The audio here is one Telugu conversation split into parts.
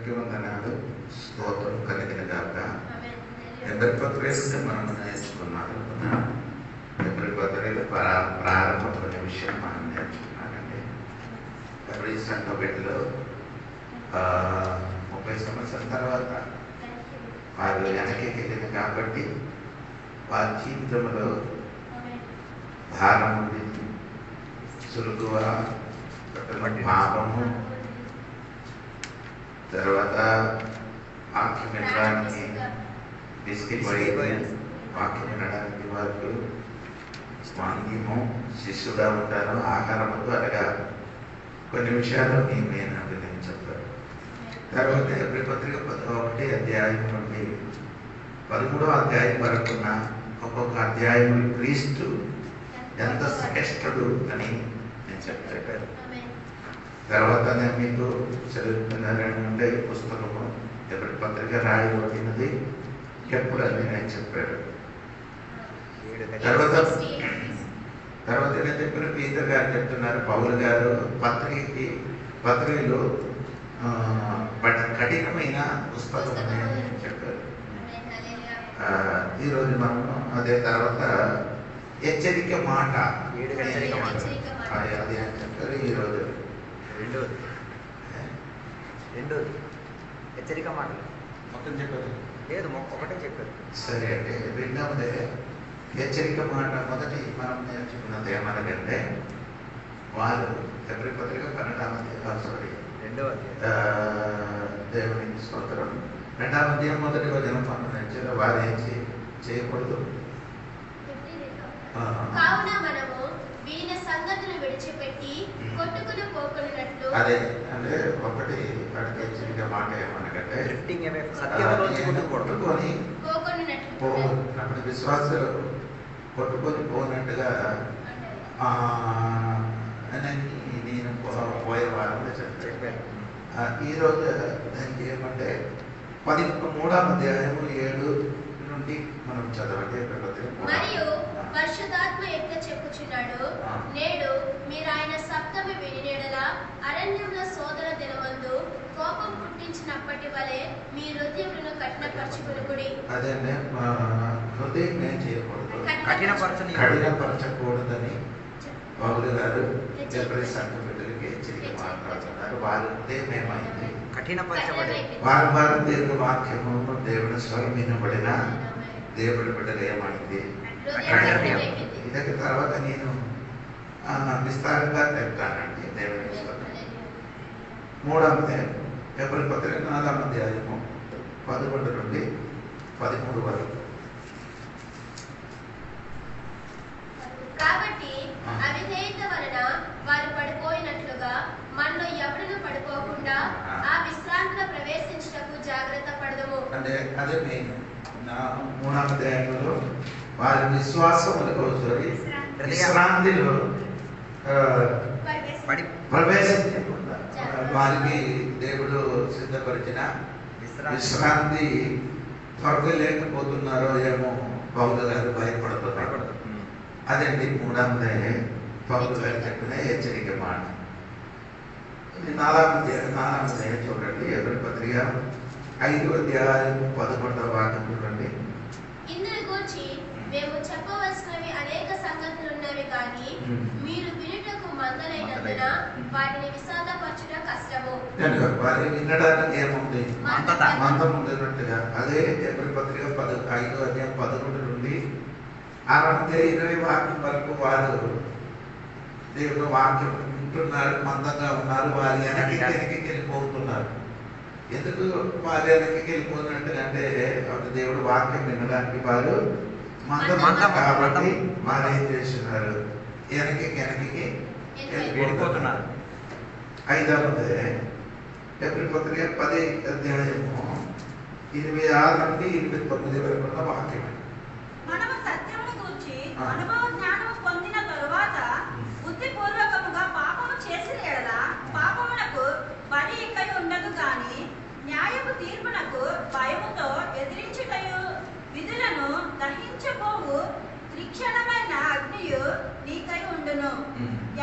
దేవునికి వందనాలు, స్తోత్రం కలిగిన గాక. ఎబ్రీ పత్రిక మనం నేర్చుకున్నాడు. ఎబ్రీ పత్రిక ప్రారంభం అనే విషయం మనం నేర్చుకున్నామండి. ఎబ్రీ సంఘ బిడ్డలో 30 సంవత్సరాల తర్వాత వారు వెనక్కి వెళ్ళింది కాబట్టి వారి జీవితంలో భారం ఉంది, సులుగువ పాపము, తర్వాత వాక్యం వినడానికి విసిగిపోయి వాక్యం వినడానికి వారు స్వాంగ్యము శిష్యుగా ఉంటారు. ఆహారముతో అనగా కొన్ని విషయాలు నేను చెప్తాను. తర్వాత ఎబ్రీ పత్రిక 11వ అధ్యాయం నుండి 13వ అధ్యాయం వరకున్న ఒక్కొక్క అధ్యాయం క్రీస్తు ఎంత శ్రేష్ఠుడు అని నేను చెప్పాను. తర్వాత నేను మీకు చదువుతున్నానంటే పుస్తకము ఎబ్రీ పత్రిక రాయబడినది ఎప్పుడని నేను చెప్పాడు. తర్వాత నేను చెప్పిన పీతర్ గారు చెప్తున్నారు, పౌలు గారు పత్రికలు కఠినమైన పుస్తకం అని చెప్పారు. ఈరోజు మనము అదే తర్వాత హెచ్చరిక మాట అది అని చెప్పారు. ఈరోజు రెండోది హెచ్చరిక మాట మొత్తం చెప్పారు లేదు, ఒకటే చెప్పారు. సరే అంటే రెండవదే హెచ్చరిక మాట. మొదటి మనం నేర్చుకున్నది ఏమనగంటే వారు ఎబ్రీ పత్రిక 12వ దేవునికి స్తోత్రం 2వ అధ్యాయం మొదటి వచనం మనం నేర్చారు. వారు ఏం చేయకూడదు. కావున మనము వీణ సంగతులు విడిచిపెట్టి కొట్టుకుని పోకున్నట్లు. అదే అంటే ఒకటి అడిగే హెచ్చరిక మాట ఏమనగంటే కొట్టుకొని అప్పుడు విశ్వాసాలు కొట్టుకొని పోనట్టుగా నేను పోయే వారంలో చెప్పాను. ఈరోజు దానికి ఏమంటే 13వ అధ్యాయము 7 నుండి మనం చదవండి. మరియు పరిశుద్ధాత్మ ఎట్లా చెప్పుచున్నాడు, నేడు మీరు ఆయన సప్తమి వినినేడలా అరణ్యంలో సోదర దినమందు కోపం పుట్టించినప్పటి వలె మీ హృదయములను కఠినపరచుకునుడి. అదే హృదయం నేను చేయకూడదు, కఠినపరచకూడదని పౌలు గారు ఎబ్రీ సంఘ బిడ్డలకి హెచ్చరిక మాట్లాడుతున్నారు. వారి హృదయం ఏమైంది? వారు దేవుని వాక్యము దేవుని స్వరం వినబడిన దేవుడి బిడ్డలు ఏమైంది? ఇదకి తర్వాత నేను విస్తారంగా చెప్తానండి దేవుని స్వరం. 3వ ఎబ్రీ పత్రిక 4వ అధ్యాయము 11 నుండి 13 వరకు. కాబట్టి అవిధేయత వలన వారు పడిపోయినట్లుగా మనలో ఎవడును పడిపోకుండా ఆ విశ్రాంతిలో ప్రవేశించుటకు జాగ్రత్త పడదము. అంటే అదే మెయిన్ 3వ అధ్యాయంలో వారి విశ్రాంతిలో ప్రవేశించకుండా వారికి దేవుడు సిద్ధపరిచిన విశ్రాంతి త్వరగా లేకపోతున్నారో ఏమో పౌలు గారు భయపడుతున్నారు. అదండి 3వ పౌలు గారు చెప్పిన హెచ్చరిక మాట. 4వ అధ్యాయం చూడండి. ఎబ్రీ పత్రిక 5వ అధ్యాయం 11వ వాక్యం చూడండి. ఇందును గూర్చి మేము చెప్పవలసినవి అనేక సంగతులున్నవి కానీ మీరు వినుటకు మందలైనందున వాటిని విషాదపరచుట కష్టము. వారి వినడానికి ఏముంది? మందం ఉంటున్నట్టుగా. అదే ఎబ్రీ పత్రిక 5వ అధ్యాయం 11 నుండి 20 వాక్యం వరకు వారు దేవుని వాక్యం వింటున్నారు, మందంగా ఉన్నారు. వారి వెనక్కి వెళ్ళిపోతున్నారు. ఎందుకు వారి వెనక్కి వెళ్ళిపోతున్నట్టుగా అంటే దేవుడు వాక్యం వినడానికి వారు మందం కాబట్టి వారు ఏం చేస్తున్నారు? వెనక్కి వెళ్ళిపోతున్నారు. 5వది ఎబ్రీ పత్రిక 10వ అధ్యాయము 26 నుండి 29 వరకు ఉన్న వాక్యం. మనము సత్యమును గూర్చి అనుభవ జ్ఞానము పొందిన తరువాత బుద్ధిపూర్వకముగా పాపము చేసిన యెడల పాపమునకు బలి ఇకై ఉండదు గాని న్యాయపు తీర్పునకు భయముతో ఎదిరించుటయు విధులను దహించబోవు త్రిక్షణమైన అగ్నియు నీకై ఉండును.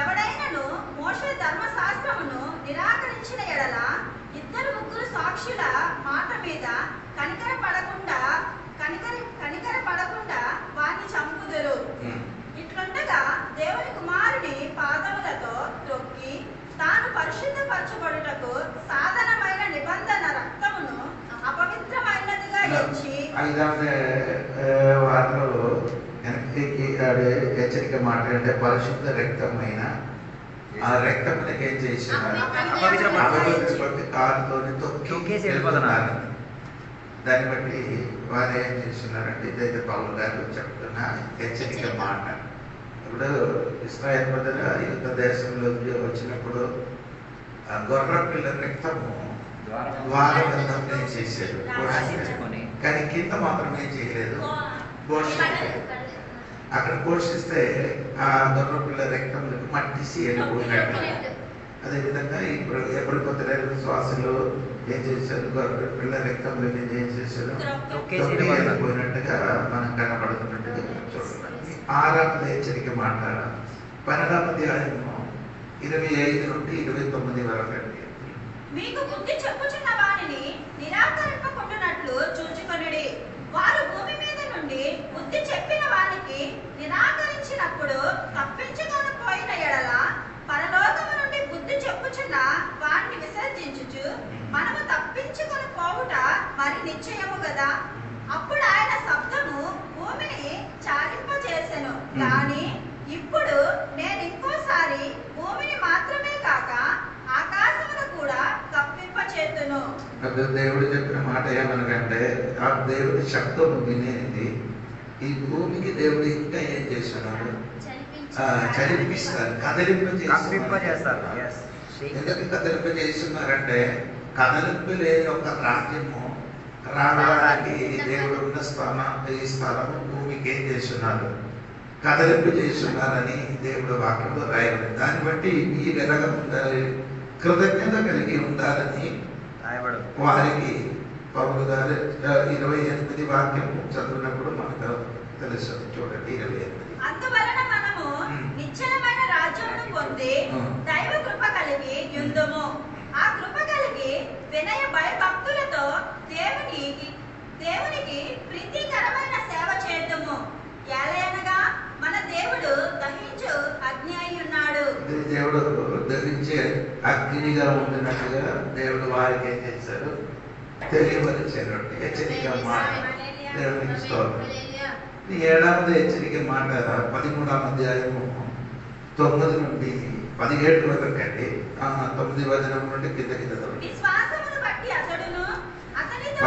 ఎవడైనను మోషే ధర్మశాస్త్రమును నిరాకరించిన యెడల 2-3 సాక్షుల 5వ వారిలో హెచ్చరిక మాట అంటే పరిశుద్ధ రక్తమైన ఆ రక్తములకి ఏం చేస్తున్నారు? కాలుతో తొక్కేసి వెళ్ళిపోతున్నారు. దాన్ని బట్టి వారు ఏం చేస్తున్నారంటే ఇదైతే పౌలు గారు చెప్తున్న హెచ్చరిక మాట. ఇప్పుడు ఇశ్రాయేలు ప్రజల యుద్ధ దేశంలోకి వచ్చినప్పుడు గొర్రె పిల్ల రక్తము ద్వారం చేశారు, కానీ కింద మాత్రం ఏం చేయలేదు, పోషించారు. అక్కడ పోషిస్తే ఆ గొర్రె పిల్ల రక్తంలోకి మట్టిసి వెళ్ళిపోయినట్టు. అదేవిధంగా ఇప్పుడు ఎప్పుడు కొత్త శ్వాసలు ఏం చేశారు, గొర్రె పిల్ల రక్తంలో ఏం చేశారు, వెళ్ళిపోయినట్టుగా మనం కనబడుతున్నట్టుగా చూడండి. 6వ హెచ్చరిక మాట 12వ అధ్యాయము 25 నుండి 29 వరకు అండి. మీకు బుద్ధి చెప్పుచున్న వారిని నిరాకరింపకుండునట్లు చూచుకొనుడి. వారు భూమి మీద నుండి బుద్ధి చెప్పిన వారికి నిరాకరించినప్పుడు తప్పించుకొని పోయిన ఎడల పరలోకము నుండి బుద్ధి చెప్పుచున్న వారిని విసర్జించుచు మనము తప్పించుకొని పోవుట మరి నిశ్చయము కదా. అప్పుడు ఆయన శబ్దము భూమిని చాలింపజేసెను. కానీ ఇప్పుడు నేను ఇంకోసారి భూమిని మాత్రమే కాక ఆకాశమును కూడా కప్పింపచేతును. దేవుడు చెప్పిన మాట ఏమనకంటే ఆ దేవుడి శబ్దం వినేది ఈ భూమికి దేవుడు ఇంకా ఏం చేస్తున్నాడు, చలిపిస్తారు, కదిలింపజేస్తారు. ఎందుకు కదిలింపజేస్తున్నారంటే కదలింపు లేని ఒక రాజ్యము రావడానికి దేవుడు ఉన్న ఈ స్థలము భూమికి ఏం చేస్తున్నారు, కదలింపు చేస్తున్నారని దేవుడు వాక్యంలో రాయబడి. దాన్ని బట్టి మీరు ఎలాగ ఉండాలి, కృతజ్ఞత కలిగి ఉండాలని వారికి పౌలు గారు 28 వాక్యం చదివినప్పుడు మనకు తెలుసు. చూడండి 28. అందువలన మనము నిశ్చలమైన రాజ్యమును పొంది దైవ కృప కలిగి యుందుము. ఆ కృప కలిగి వినయ భయభక్తులతో దేవునికి ప్రీతికరమైన సేవ చేద్దుము. ఏలయనగా మన దేవుడు దహించు అగ్ని అయి ఉన్నాడు. దేవుడు దహించే అగ్నిగా ఉండినట్టుగా దేవుడు వారికి ఏం చేశారు, తెలియపరిచారు. హెచ్చరిక మాట దేవునికి స్తోత్రం. 7వ హెచ్చరిక మాట 13వ అధ్యాయము 9 నుండి 17 వరకు అండి. 9 వచనం నుండి కింద విశ్వాసమును బట్టి అతడును అతనితో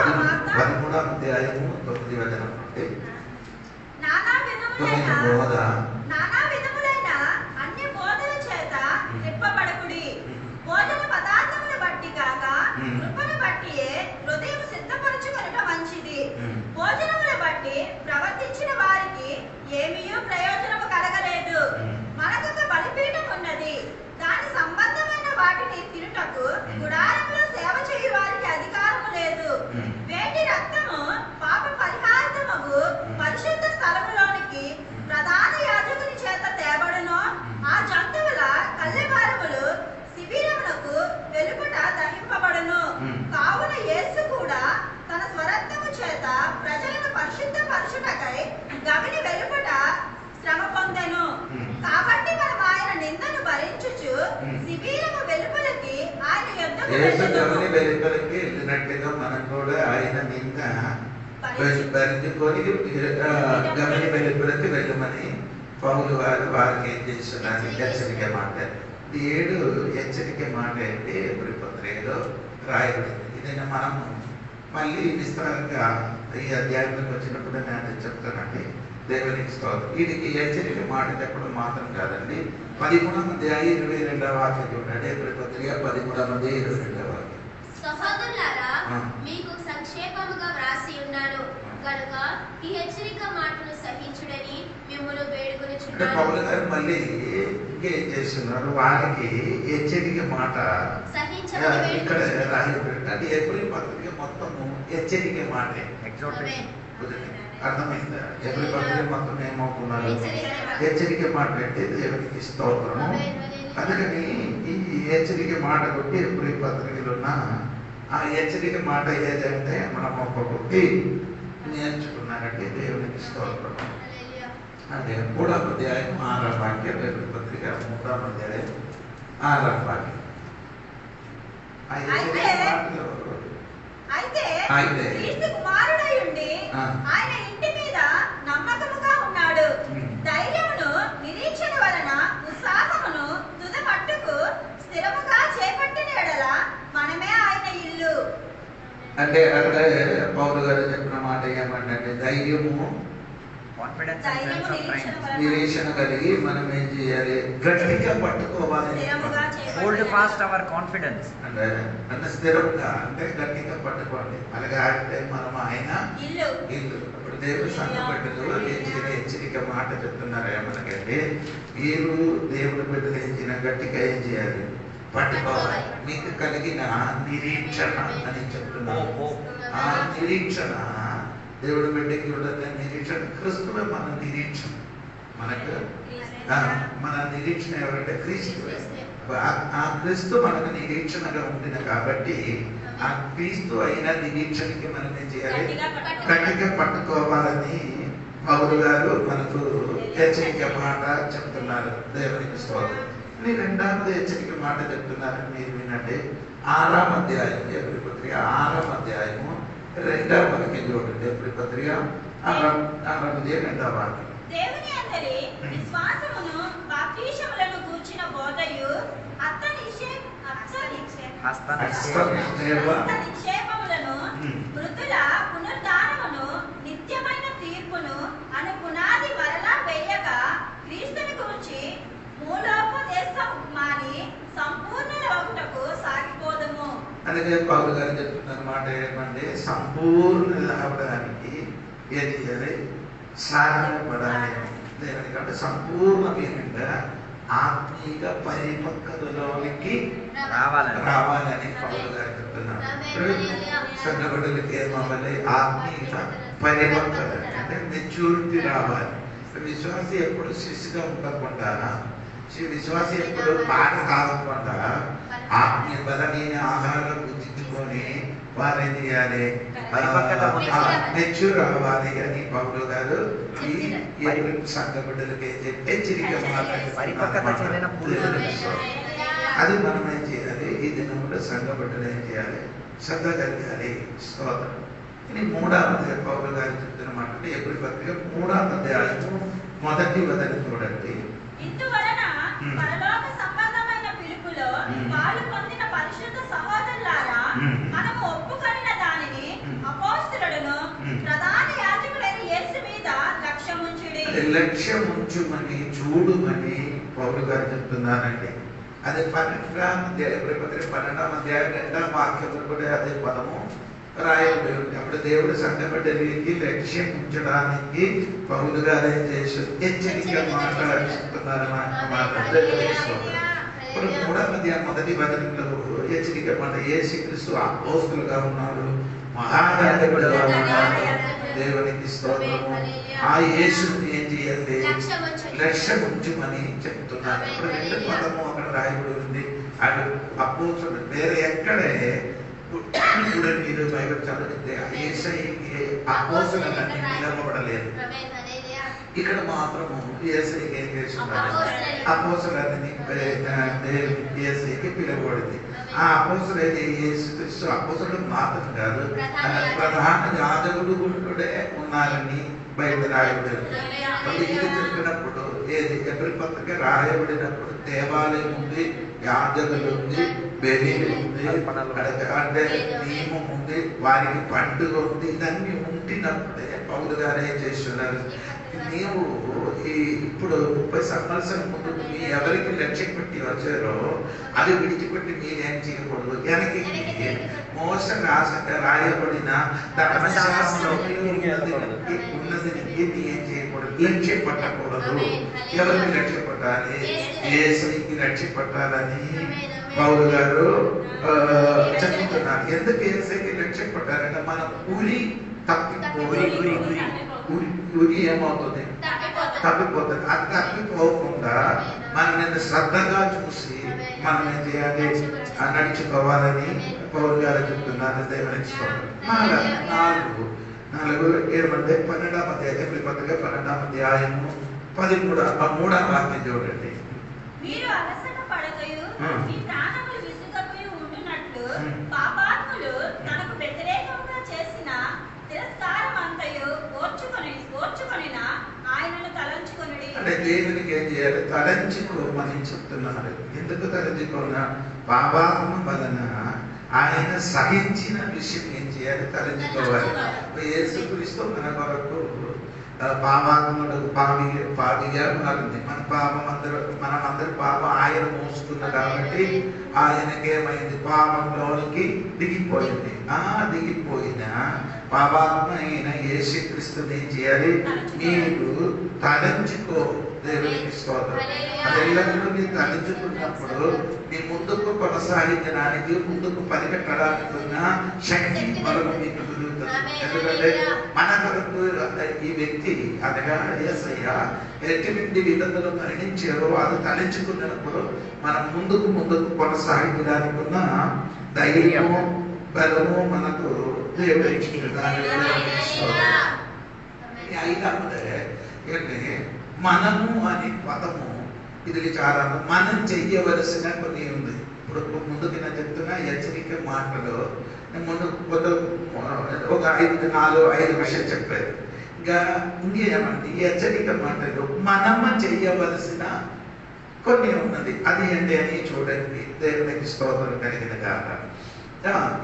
13వ అధ్యాయము 9 వచనం నుండి నానా విధములైన అన్య బోధల చేత తిప్పబడకుడి. భోజన పదార్థమును బట్టి కాక కృపను బట్టియే హృదయం సిద్ధపరచుకొనుట మంచిది. భోజనమును బట్టి ప్రవర్తించిన వారికి ఏమీయూ ప్రయోజనము కలగలేదు. మనకొక బలిపీఠం ఉన్నది, దాని సంబంధమైన వాటిని తినుటకు గుడారంలో సేవ చేయు వారికి అధికారము లేదు. వేటి రక్తము పాప పరిహారముగు పరిశుద్ధ స్థలములోనికి ప్రధాన యాజకుని చేత తేబడును. ఆ జంతువుల కల్లెభారములు శిబిరమునకు వెలుపట దహింపబడును. కావున యేసు కూడా తన స్వరక్తము చేత ప్రజలను పరిశుద్ధ పరచుటకై గవిని వెలుపట శ్రమ పొందెను. కాబట్టి మనం ఆయన నిందను భరించుచు శిబిరము వెలుపలికి ఆయన యొద్దకు వెళ్ళినట్టుగా మనం కూడా ఆయన నింద భరించుకొని గమని వెలుపలికి వెళ్ళమని పౌలు వారు వారికి ఏం చేస్తున్నారు, హెచ్చరిక మాట. 7 హెచ్చరిక మాట అంటే ఎప్పుడు పత్రికలో రాయబడింది. ఇదైనా మనము మళ్ళీ విస్తారంగా ఈ అధ్యాయంలోకి వచ్చినప్పుడు నేను చెప్తానండి. దేవునికి స్తోత్రం. వీడికి హెచ్చరిక మాట చెప్పడం మాత్రం కాదండి. 13వ అధ్యాయం 22వ వాక్యం చూడండి. ఎప్పుడు పత్రిక 13వ అధ్యాయం 22వ వాక్యం. సహోదరులారా, మీకు సంక్షేపముగా వ్రాసి ఉన్నాను కనుక ఈ హెచ్చరిక మాటను సహించుడని మిమ్మును వేడుకొనుచున్నాను. పౌలు గారు మళ్ళీ ఇంకేం చేస్తున్నారు, వారికి హెచ్చరిక మాట ఇక్కడ రాయబడి ఏప్రిల్ పత్రిక మొత్తము హెచ్చరిక మాటే. అర్థమైందా? ఏప్రిల్ పత్రిక మొత్తం ఏమవుతున్నారు, హెచ్చరిక మాట అంటే దేవునికి స్తోత్రము. అందుకని ఈ హెచ్చరిక మాట కొట్టి ఏప్రిల్ పత్రికలో ఉన్న ఆ హెచ్చరిక మాట ఏదంటే మనం ఒక్కొక్కటి నేర్చుకున్నారంటే దేవునికి స్తోత్రము. అదే 3వ అధ్యాయం 6వ వాక్యం, ఏప్రిల్ పత్రిక 3వ అయితే అయితే క్రీస్తు కుమారుడై ఉండి ఆయన ఇంటి మీద నమ్మకముగా ఉన్నాడు. ధైర్యమును నిరీక్షణ వలన ఉత్సాహమును తుది మట్టుకు స్థిరముగా చేపట్టిన ఎడల మనమే ఆయన ఇల్లు. అంటే అక్కడ పౌలు గారు చెప్పిన మాట ఏమంటే ధైర్యము నిరీక్షణ కలిగి మనం ఏం చేయాలి? గట్టిగా పట్టుకోవాలి. హోల్డ్ ఫాస్ట్ అవర్ కాన్ఫిడెన్స్ అంటే స్థిరంగా, అంటే గట్టిగా పట్టుకోండి. అలాగే అంటే మనం ఆయన ఇల్లు. ఇప్పుడు దేవుడు సంఘ బిడ్డలు హెచ్చరిక మాట చెప్తున్నారు ఏమనకంటే, మీరు దేవుడి బిడ్డలు ఏం గట్టిగా ఏం చేయాలి? పట్టుకోవాలి. మీకు కలిగిన నిరీక్షణ అని చెప్తున్నారు. ఆ నిరీక్షణ దేవుడి బిడ్డకి ఉండదు నిరీక్షణ. క్రీస్తువే మన నిరీక్షణ. మనకు మన నిరీక్షణ ఎవరంటే క్రీస్తువే. ఆ క్రీస్తు మనకు నిరీక్షణగా ఉంటుంది కాబట్టి ఆ క్రీస్తు అయిన నిరీక్షణకి మనం ఏం చేయాలి? గట్టిగా పట్టుకోవాలని పౌలు గారు మనకు హెచ్చరిక మాట చెప్తున్నారు. దేవునికి స్తోత్రం. రెండవది హెచ్చరిక మాట చెప్తున్నారని మీరు వినండి. 6వ అధ్యాయం ఎబ్రీ పత్రిక 6వ అధ్యాయము 2వ వాక్యం చూడండి. ఎబ్రీ పత్రిక 6వ అధ్యాయం 2వ వాక్యం. దేవుని అందరి విశ్వాసమును బాప్తిసములను గూర్చిన బోధయు నిక్షేపములను మృతుల పునరుద్ధానమును నిత్యమైన తీర్పును అను పునాది మరలా వేయక క్రీస్తుని గురించి మూలోపదేశం మాని సంపూర్ణ ఒకటకు సాగిపోదము. అలాగే పౌలు గారు చెప్తున్న మాట ఏమంటే సంపూర్ణ అవడానికి ఏది చేయాలి? సాగపడాలి. దేనికంటే సంపూర్ణమైన ఆత్మీయ పరిపక్వతలోనికి రావాలని పౌలు గారు చెప్తున్నారు. సంఘబిడ్డలకి ఏమవ్వాలి? ఆత్మీయ పరిపక్వత అంటే మెచ్యూరిటీ రావాలి. విశ్వాసి ఎప్పుడు శిశుగా ఉండకుండా, విశ్వాసి ఎప్పుడు పాట తాగకుండా ఆత్మీయ బలమైన ఆహారం గుర్తించుకొని వారేం చేయాలి? మెచ్యూర్ అవ్వాలి అని పౌలు గారు ఈ సంఘ బిడ్డలకి హెచ్చరిక అది మనం ఏం చేయాలి? ఈ దినంలో సంఘ బిడ్డలు ఏం చేయాలి? శ్రద్ధ కలిగాలి. స్తోత్రం. ఇది 3వ అధ్యాయం పౌలు గారు చెప్తున్న మాట. ఎబ్రీ పత్రిక 3వ అధ్యాయం 1వ వచనం చూడండి. ఇందువలన పరలోక సంబంధమైన పిలుపులో పాలు పొందిన పరిశుద్ధ సహోదరులారా, మనము ఒప్పుకొనిన దానిని అపోస్తలులను ప్రధాన యాజకుడైన యేసు మీద లక్ష్యముంచుడి. లక్ష్యం ఉంచుమని చూడుమని పౌలు గారు చెప్తున్నారండి. అదే 12వ అధ్యాయం 12వ అధ్యాయం 2వ వాక్యంలో కూడా అదే పదము రాయబడి ఉంది. అప్పుడు దేవుడు సంఘ బిడ్డలకి లక్ష్యం ఉంచడానికి పౌలు గారు ఏం చేసి హెచ్చరిక మాట్లాడుతున్నారు. ఇప్పుడు 3వ అధ్యాయం 1వ వచనంలో హెచ్చరిక మాట. యేసుక్రీస్తు అపోస్తలుగా ఉన్నాడు, మహాయాజకుడుగా ఉన్నాడు. దేవునికి స్తోత్రము. ఆ యేసుని ఏం చేయాలి? లక్ష్యం ఉంచుమని చెప్తున్నారు. ఇప్పుడు 2 పదము అక్కడ రాయబడి ఉంది. అది అపోస్తలుడు. వేరే ఎక్కడే ఇప్పుడు మీరు బైబిల్ చదివితే యేసయ్యకి అపోస్తలులని పిలవబడలేదు. ఇక్కడ మాత్రము యేసయ్యకి ఏం చేస్తున్నారు? అపోస్తలులని యేసయ్యకి పిలవబడింది. ఆ అపోస్తలుడైతే యేసుక్రీస్తు అపోస్తలుడు మాత్రం కాదు, ప్రధాన యాజకుడు కూడా ఉన్నారని బైబిల్ రాయబడి ఉంది. ఇది చెప్పినప్పుడు ఏది ఎబ్రీ పత్రిక రాయబడినప్పుడు దేవాలయం ఉంది, యాజకులు ఉంది, బెరీలు ఉంది, అంటే నియమం ఉంది, వారికి పండుగ ఉంది. ఇదన్నీ ఉండినప్పుడే పౌలు గారు ఏం చేస్తున్నారు? నీవు ఇప్పుడు 30 సంవత్సరాల ముందు మీ ఎవరికి లక్ష్యం పెట్టి వచ్చారో అది విడిచిపెట్టి మీరేం చేయకూడదు. వెనక్కి మోస రాయబడిన ఉన్నది ఏం చేయకూడదు, లక్ష్యం పట్టకూడదు. ఎవరికి లక్ష్యం పట్టాలి? యేసుకి లక్ష్యం పట్టాలని పౌలు గారు చెప్తున్నారు. ఎందుకు యేసుకి లక్ష్యం పట్టాలంటే మన ఉరి ఉరి ఏమవుతుంది? తప్పిపోతుంది. అది తప్పిపోకుండా మనం శ్రద్ధగా చూసి మనం ఏం చేయాలి? నడుచుకోవాలని పౌలు గారు చెప్తున్నారు. దేవునికి స్తోత్రం. 4 ఏమంటే 12వ అధ్యాయం ఎబ్రీ పత్రిక 12వ అధ్యాయము 13వ వాక్యం చూడండి. మీరు అలసట పడకయు మీ ప్రాణములు విసుగకయు ఉండునట్లు పాపాత్ములు తనకు వ్యతిరేకమైన దేవునికి ఏం చేయాలి? తలంచుకోమని చెప్తున్నారు. ఎందుకు తలంచుకోనా? పాపాత్మ వలన ఆయన సహించిన విషయం ఏం చేయాలి? తలంచుకోవాలి. యేసుక్రీస్తు మన కొరకు పాపాత్ముడు పాపిగా మారింది. మనమందరి పాపం ఆయన మోస్తున్నారు కాబట్టి ఆయనకేమైంది? పాపంలోనికి దిగిపోయింది. దిగిపోయిన పాపాత్మ అయిన యేసుక్రీస్తుని ఏం చేయాలి? మీరు తలంచుకో. దేవునికి స్తోత్రం. అదెల్లప్పుడు మీరు తలంచుకున్నప్పుడు నీ ముందుకు కొనసాగించడానికి, ముందుకు పరిగెట్టడానికి ఉన్న శక్తి బలం మీకు పెరుగుతుంది. ఎందుకంటే మన కొరకు ఈ వ్యక్తి అనగా యేసయ్య ఎటువంటి విధంగా మరణించారో అది తలంచుకున్నప్పుడు మనం ముందుకు కొనసాగించడానికి ఉన్న ధైర్యము బలము మనకు దేవుడు ఇచ్చుకుంటారు. అయినప్పుడే ఏంటి మనము అనే పదము ఇది చాలా మనం చెయ్యవలసిన కొన్ని ఉంది. ఇప్పుడు ముందుకు నేను చెప్తున్నా హెచ్చరిక మాటలు ముందు ఒక 5 విషయాలు చెప్పారు. ఇంకా ఇంకేమంటే ఈ హెచ్చరిక మాటలు మనము చెయ్యవలసిన కొన్ని ఉన్నది. అది ఏంటి అని చూడండి. దేవునికి స్తోత్రం కలిగిన కాక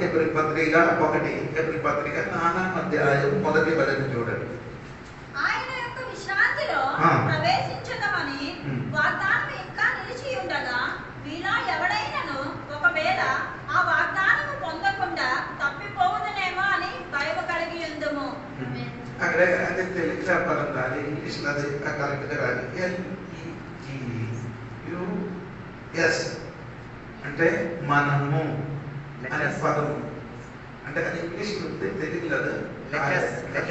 ఎబ్రీ పత్రిక 1 ఎబ్రీ పత్రిక 4వ అధ్యాయం 1వ వచనం చూడండి. ఆయన యొక్క విశ్రాంతిలో ప్రవేశించదమని వాగ్దానం ఇంకా నిలిచి ఉండగా మీలో ఎవడైనను ఒకవేళ ఆ వాగ్దానం పొందకుండా తప్పిపోవుదనేమో అని భయం కలిగి ఉందుము. అక్కడ అది తెలుగు చెప్పాలి రాదు, ఇంగ్లీష్లో అది కరెక్ట్గా రాదు. ఎస్ అంటే మనము అనే పదము అంటే అది ఇంగ్లీష్ తెలుగులో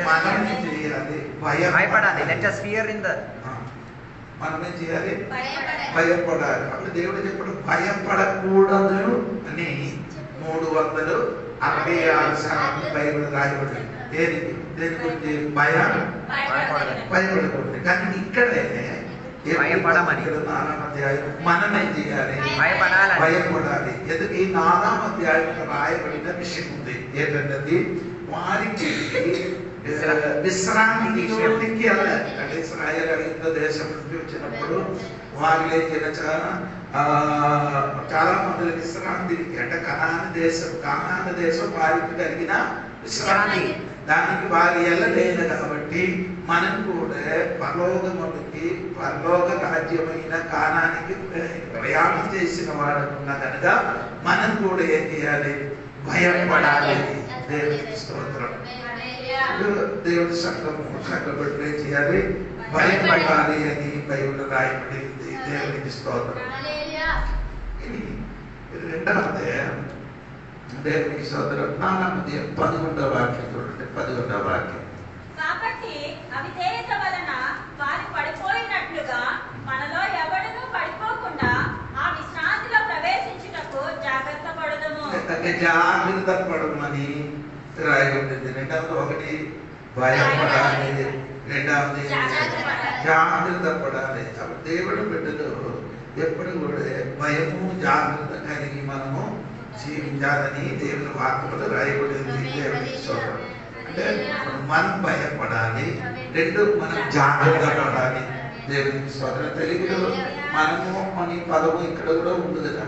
మనం చేయాలి, భయపడాలి. Let us fear in the మనమే చేయాలి, భయపడాలి. అప్పుడు దేవుడు చెప్పాడు భయపడకూడదు అని 366 సార్లు బైబిల్ రాయబడింది. దేని గురించి? భయపడకూడదు. కానీ ఇక్కడే భయపడమని మనమే చేయాలి, భయపడాలి. ఎందుకు ఈ 4వ అధ్యాయంలో రాయబడిన విషయం ఉంది. ఏంటంటే వారికి విశ్రాంతికి వెళ్ళాలి. అంటే ఇశ్రాయేలు యుద్ధ దేశం నుండి వచ్చినప్పుడు వారు చాలా మంది విశ్రాంతికి అంటే కనాను దేశం వారికి కలిగిన విశ్రాంతి. దానికి వారు వెళ్ళలేదు కాబట్టి మనం కూడా పరలోకమునికి పరలోక రాజ్యమైన కానానికి ప్రయాణం చేసిన వాడుకున్న కనుక మనం కూడా ఏం చేయాలి? భయపడాలి. దేవునికి స్తోత్రం. దేవుడి సంఘపడి ఏం చేయాలి? భయపడాలి అని బైబిల్ రాయబడింది. దేవునికి స్తోత్రం. రెండవది దేవునికి స్తోత్రం. 11వ వాక్యం చూడండి. 11వ వాక్యం. కాబట్టి అవిధేయత వలన వారు పడిపోయినట్లుగా మనలో ఎవడునూ పడిపోకుండా ఆ విశ్రాంతిలో ప్రవేశించుటకు జాగ్రత్త పడదము. జాగ్రత్త పడమని రాయబడింది. రెండవది భయపడాలి, రెండవది జాగ్రత్త పడాలి. అప్పుడు దేవుడు బిడ్డలు ఎప్పుడు కూడా భయము జాగ్రత్త కలిగి మనము జీవించాలని దేవుని వాక్యములో రాయబడింది. దేవునికి స్తోత్రం. అంటే మనం భయపడాలి, మనం జాగ్రత్త పడాలి. దేవునికి స్తోత్రం. తెలుగులో మనము అని పదము ఇక్కడ కూడా ఉంది కదా.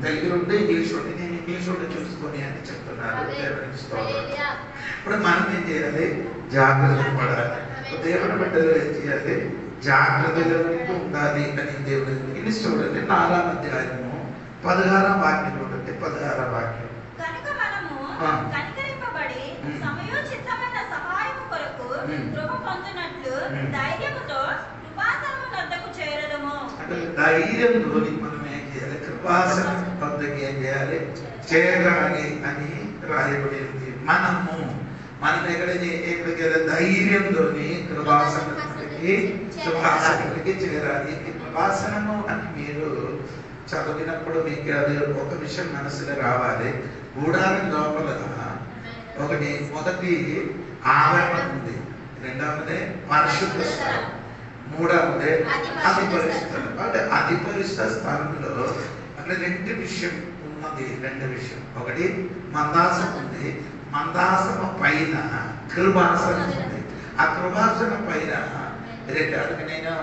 తెలుగులో ఉంటే ఇంగ్లీష్ ఉంటే నేను ఇంగ్లీష్ ఉంటే చూసుకొని అని చెప్తున్నారు. దేవునికి స్తోత్రం. ఇప్పుడు మనం ఏం చేయాలి? జాగ్రత్త పడాలి. దేవుని బిడ్డలు ఏం చేయాలి? జాగ్రత్తగా ఉండాలి అని దేవుడు ఇంగ్లీష్ చూడండి. 4వ అధ్యాయము 16వ వాక్యం చూడండి. 16వ వాక్యం. కనుక మనము కనికరింపబడి సమయోచితమైన సహాయము కొరకు కృప పొందినట్లు ధైర్యముతో కృపాసనము వద్దకు చేరదము. అంటే ధైర్యంతో మనం ఏం చేయాలి? కృపాసనం వద్దకు ఏం చేయాలి? చేరాలి అని రాయబడింది. మనం ఎక్కడికి ధైర్యంతో కృపాసనానికి చేరాలి. కృపాసనము అని మీరు చదివినప్పుడు మీకు అది ఒక విషయం మనసులో రావాలి. గూడారం లోపల మొదటి ఆవరణ ఉంది, రెండవది పరిశుద్ధ స్థలం, మూడవది అధిపరిష్ట స్థలం. అంటే అధిపరిష్ట స్థలంలో అట్లా 2 విషయం ఉన్నది. 2 విషయం. ఒకటి మందాసం ఉంది, మందాసము పైన కృపాసనం ఉంది. ఆ కృపాసనం పైన అందుకే నేను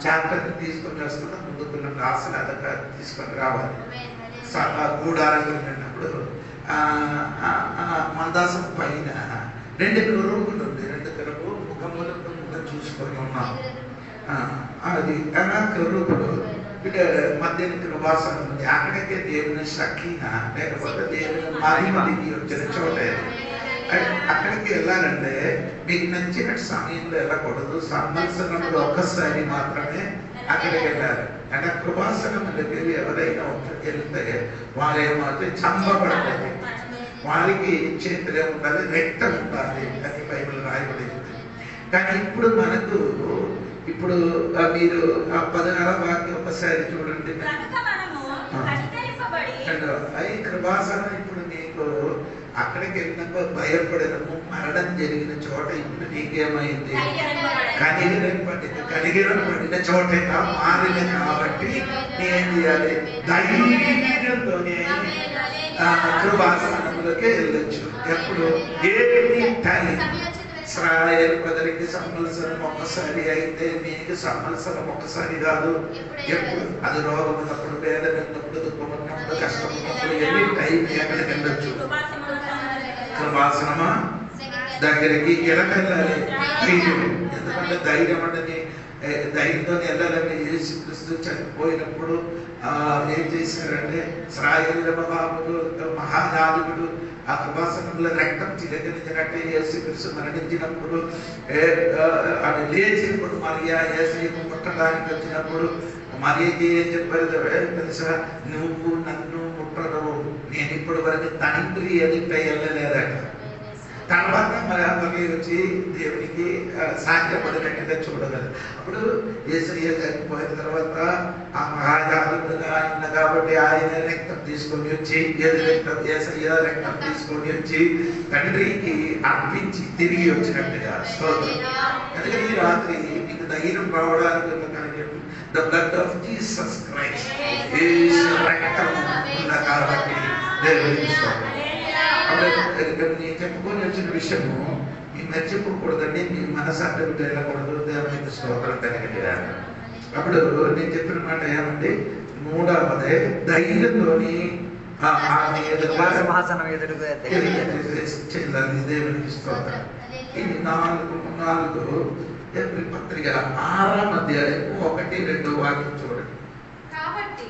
చాప్టర్ తీసుకొని వస్తున్నా, ముందుకున్న క్లాసులు అదొక తీసుకొని రావాలి. గూడారం వెళ్ళినప్పుడు మందాసం పైన 2 కరువులు ఉంది, 2 కరువు ముఖములకు ముఖం చూసుకొని ఉన్నాం. అది కరువులు మధ్యన కృపాసనం ఉంది. అక్కడికే దేవుని సఖీన లేకపోతే దేవుని మహిమకి వచ్చిన చోట. అక్కడికి వెళ్ళాలంటే మీకు నచ్చిన సమయంలో వెళ్ళకూడదు. సంవత్సరంలో ఒక్కసారి మాత్రమే అక్కడికి వెళ్ళాలి. అంటే కృపాసనం దగ్గర ఎవరైనా వెళ్తే వాళ్ళేమైతే చంపబడాలి, వారికి చేతులే ఉండాలి, రెక్కలు ఉండాలి అని బైబిల్ రాయబడింది. కానీ ఇప్పుడు మనకు ఇప్పుడు మీరు 16వ వాక్యం ఒకసారి చూడండి. ఈ కృపాసనం ఇప్పుడు నీకు అక్కడికి వెళ్ళినప్పుడు భయపడము, మరణం జరిగిన చోట ఇప్పుడు నీకేమైంది? కనిగిరం పడిన చోటేగా మారిన కాబట్టి ఏం చేయాలి? ధైర్యంతోనే కృపాసనంలోకి వెళ్ళొచ్చు. ఎప్పుడు ఏమి టైం ఇశ్రాయేలు ప్రజలకి సంవత్సరం ఒక్కసారి అయితే మీకు సంవత్సరం ఒక్కసారి కాదు. ఎప్పుడు అది రోగం ఉన్నప్పుడు, వేదన ఉన్నప్పుడు, దుఃఖం ఉన్నప్పుడు, కష్టం ఉన్నప్పుడు ఎన్ని టైం ఎక్కడికి వెళ్ళొచ్చు? కృపాసనమా దగ్గరికి ఎలకెళ్ళాలి. ఎందుకంటే ధైర్యం అంటే ధైర్యంతో వెళ్ళాలని యేసుక్రీస్తు చనిపోయినప్పుడు ఏం చేశారంటే ఇశ్రాయేలు మహాయాజకుడు ఆ కృపాసనంలో రక్తం చిలకరించినట్టే యేసుక్రీస్తు మరణించినప్పుడు అది లేచినప్పుడు మరియా యేసుని ముట్టడానికి వచ్చినప్పుడు మరియకి ఏం చెప్పారు తెలుసా? నువ్వు నన్ను ముట్టడవు, నేను ఇప్పటి వరకు తండ్రి అని వెళ్ళలేదట. తర్వాత మరి వచ్చి దేవునికి సాధ్యపడినట్టుగా చూడగలరు. అప్పుడు యేసయ్య చనిపోయిన తర్వాత ఆ మహాయాజకుడుగా ఆయన కాబట్టి ఆయన రక్తం తీసుకొని వచ్చి యేసయ్య రక్తం తీసుకొని వచ్చి తండ్రికి అర్పించి తిరిగి వచ్చినట్టుగా స్తోత్రం. అందుకని ఈ రాత్రి మీకు ధైర్యం రావడానికి the blood of Jesus Christ రక్తం కాబట్టి దేవునికి స్తోత్రం. నేను చెప్పుకొని వచ్చిన విషయము మీరు మర్చిపోకూడదండి. మీ మనసు అడ్డు వెళ్ళకూడదు. దేవునికి స్తోత్రం కలిగింది. అప్పుడు నేను చెప్పిన మాట ఏమండి? 3వది ధైర్యంతోని దేవునికి స్తోత్రం. ఇది 4 ఏప్రిల్ పత్రిక 6వ అధ్యాయం 1-2 వాక్యం చూడండి. కాబట్టి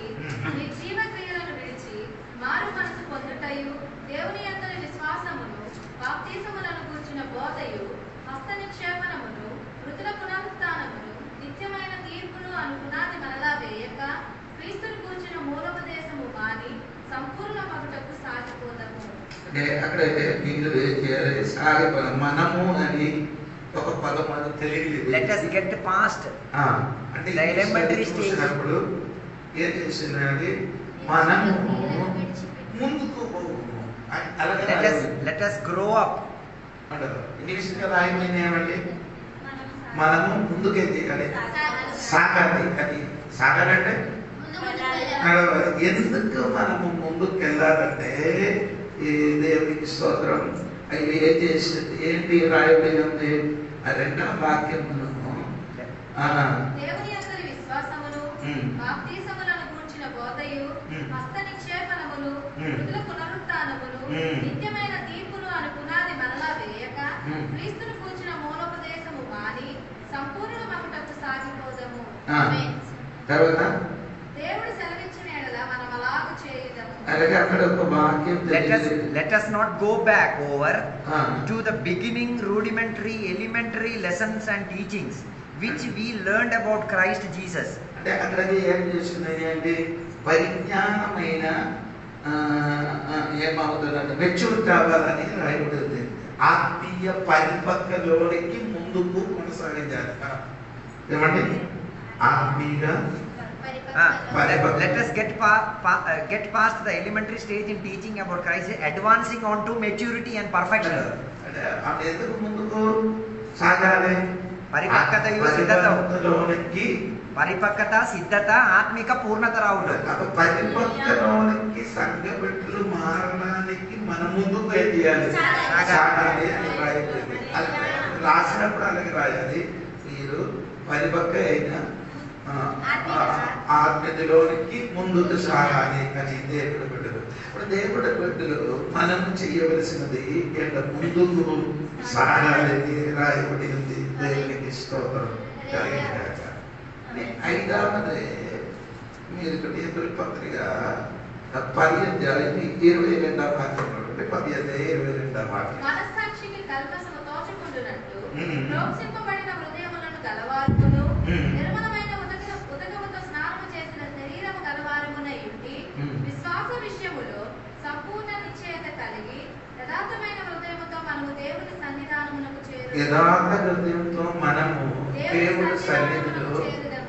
జీవ క్రియలను విడిచి మారు మనసు పొందుటయు, దేవుని యందు విశ్వాసమును, బాప్తిసములను కూర్చిన బోధయు, హస్త నిక్షేపణమును, మృతుల పునరుత్థానమును, నిత్యమైన తీర్పును అనుకున్నది మనలా వేయక, క్రీస్తును కూర్చిన మూలోపదేశము మాని సంపూర్ణ మగుటకు సాగిపోదము. అక్కడ మీరు సాగిపోదాం. మనము అని ఒక పదం మనకు తెలియలేదు. Let us get past అంటే the elementary stage. ఏం చేసిందండి? మనము ముందుకు let us grow up. ఇంగ్లీష్గా రాయమని ఏమండి? మనము ముందుకేం చేయాలి? సాగాలి. అది సాగాలంటే ఎందుకు మనము ముందుకు వెళ్ళాలంటే ఈ దేవునికి స్తోత్రం. అవి ఏం చేసింది? ఏంటి రాయబడి ఉంది? ఆ 2వ వాక్యం దేవుని యందు విశ్వాసమును, బాప్తిసములను కూర్చిన బోధయు, హస్త నిక్షేపణమును, మృతుల పునరుత్థానమును, నిత్యమైన తీర్పును అనుకున్నది మనలా వేయక, క్రీస్తును కూర్చిన మూలోపదేశము మాని సంపూర్ణ మగుటకు సాగిపోదము. తర్వాత దేవుడు సెలవిచ్చిన ఎడల మనం అలాగు చేయుదము. అలాగే అక్కడ ఒక వాక్యం let us not go back over to the beginning rudimentary elementary lessons and teachings which we learned about Christ Jesus. అంటే అక్కడ ఏం చేస్తున్నాయి అంటే పరిజ్ఞానమైన ఏమవుతుందంటే మెచ్యూర్ కావాలని రాయబడింది. ఆత్మీయ పరిపక్వలోనికి ముందుకు కొనసాగించాలి. ఏమండి? ఆత్మీయ let us get past the elementary stage in teaching about Christ, advancing on to maturity and perfection. అంటే ఎందుకు ముందుకు సాగాలి? పరిపక్వత, సిద్ధత, ఆత్మిక పూర్ణత రావుడు. పరిపక్వలోనికి సంఘ బిడ్డలు మారడానికి మన ముందుకు ఏం చేయాలి? సాగాలి అని రాయబడింది. రాసినప్పుడు అలాగే రాయాలి. మీరు పరిపక్వ అయిన ఆత్మీయతలోనికి ముందుకు సాగాలి అని దేవుడు బిడ్డలు. ఇప్పుడు దేవుడి బిడ్డలు మనం చేయవలసినది ముందుకు సాగాలని రాయబడి ఉంది. దేవునికి స్తోత్రం కలిగినాక. ఐదవది మీరు ఇక్కడ ఏప్రిల్ పత్రిక 10 అధ్యాయం 22వ వాక్యంలో 10 అధ్యాయం 22వ వాక్యం. మనస్సాక్షికి కల్మషము తోచకుండునట్టు ప్రోక్షింపబడిన హృదయములను గలవారును నిర్మలమైన ఉదకముతో స్నానము చేసిన శరీరము గలవారమునై ఉండి విశ్వాస విషయములో సంపూర్ణ నిశ్చయత కలిగి యథార్థమైన హృదయముతో మనము దేవుని సన్నిధానమునకు యథార్థ హృదయంతో మనము దేవుని సన్నిధిలో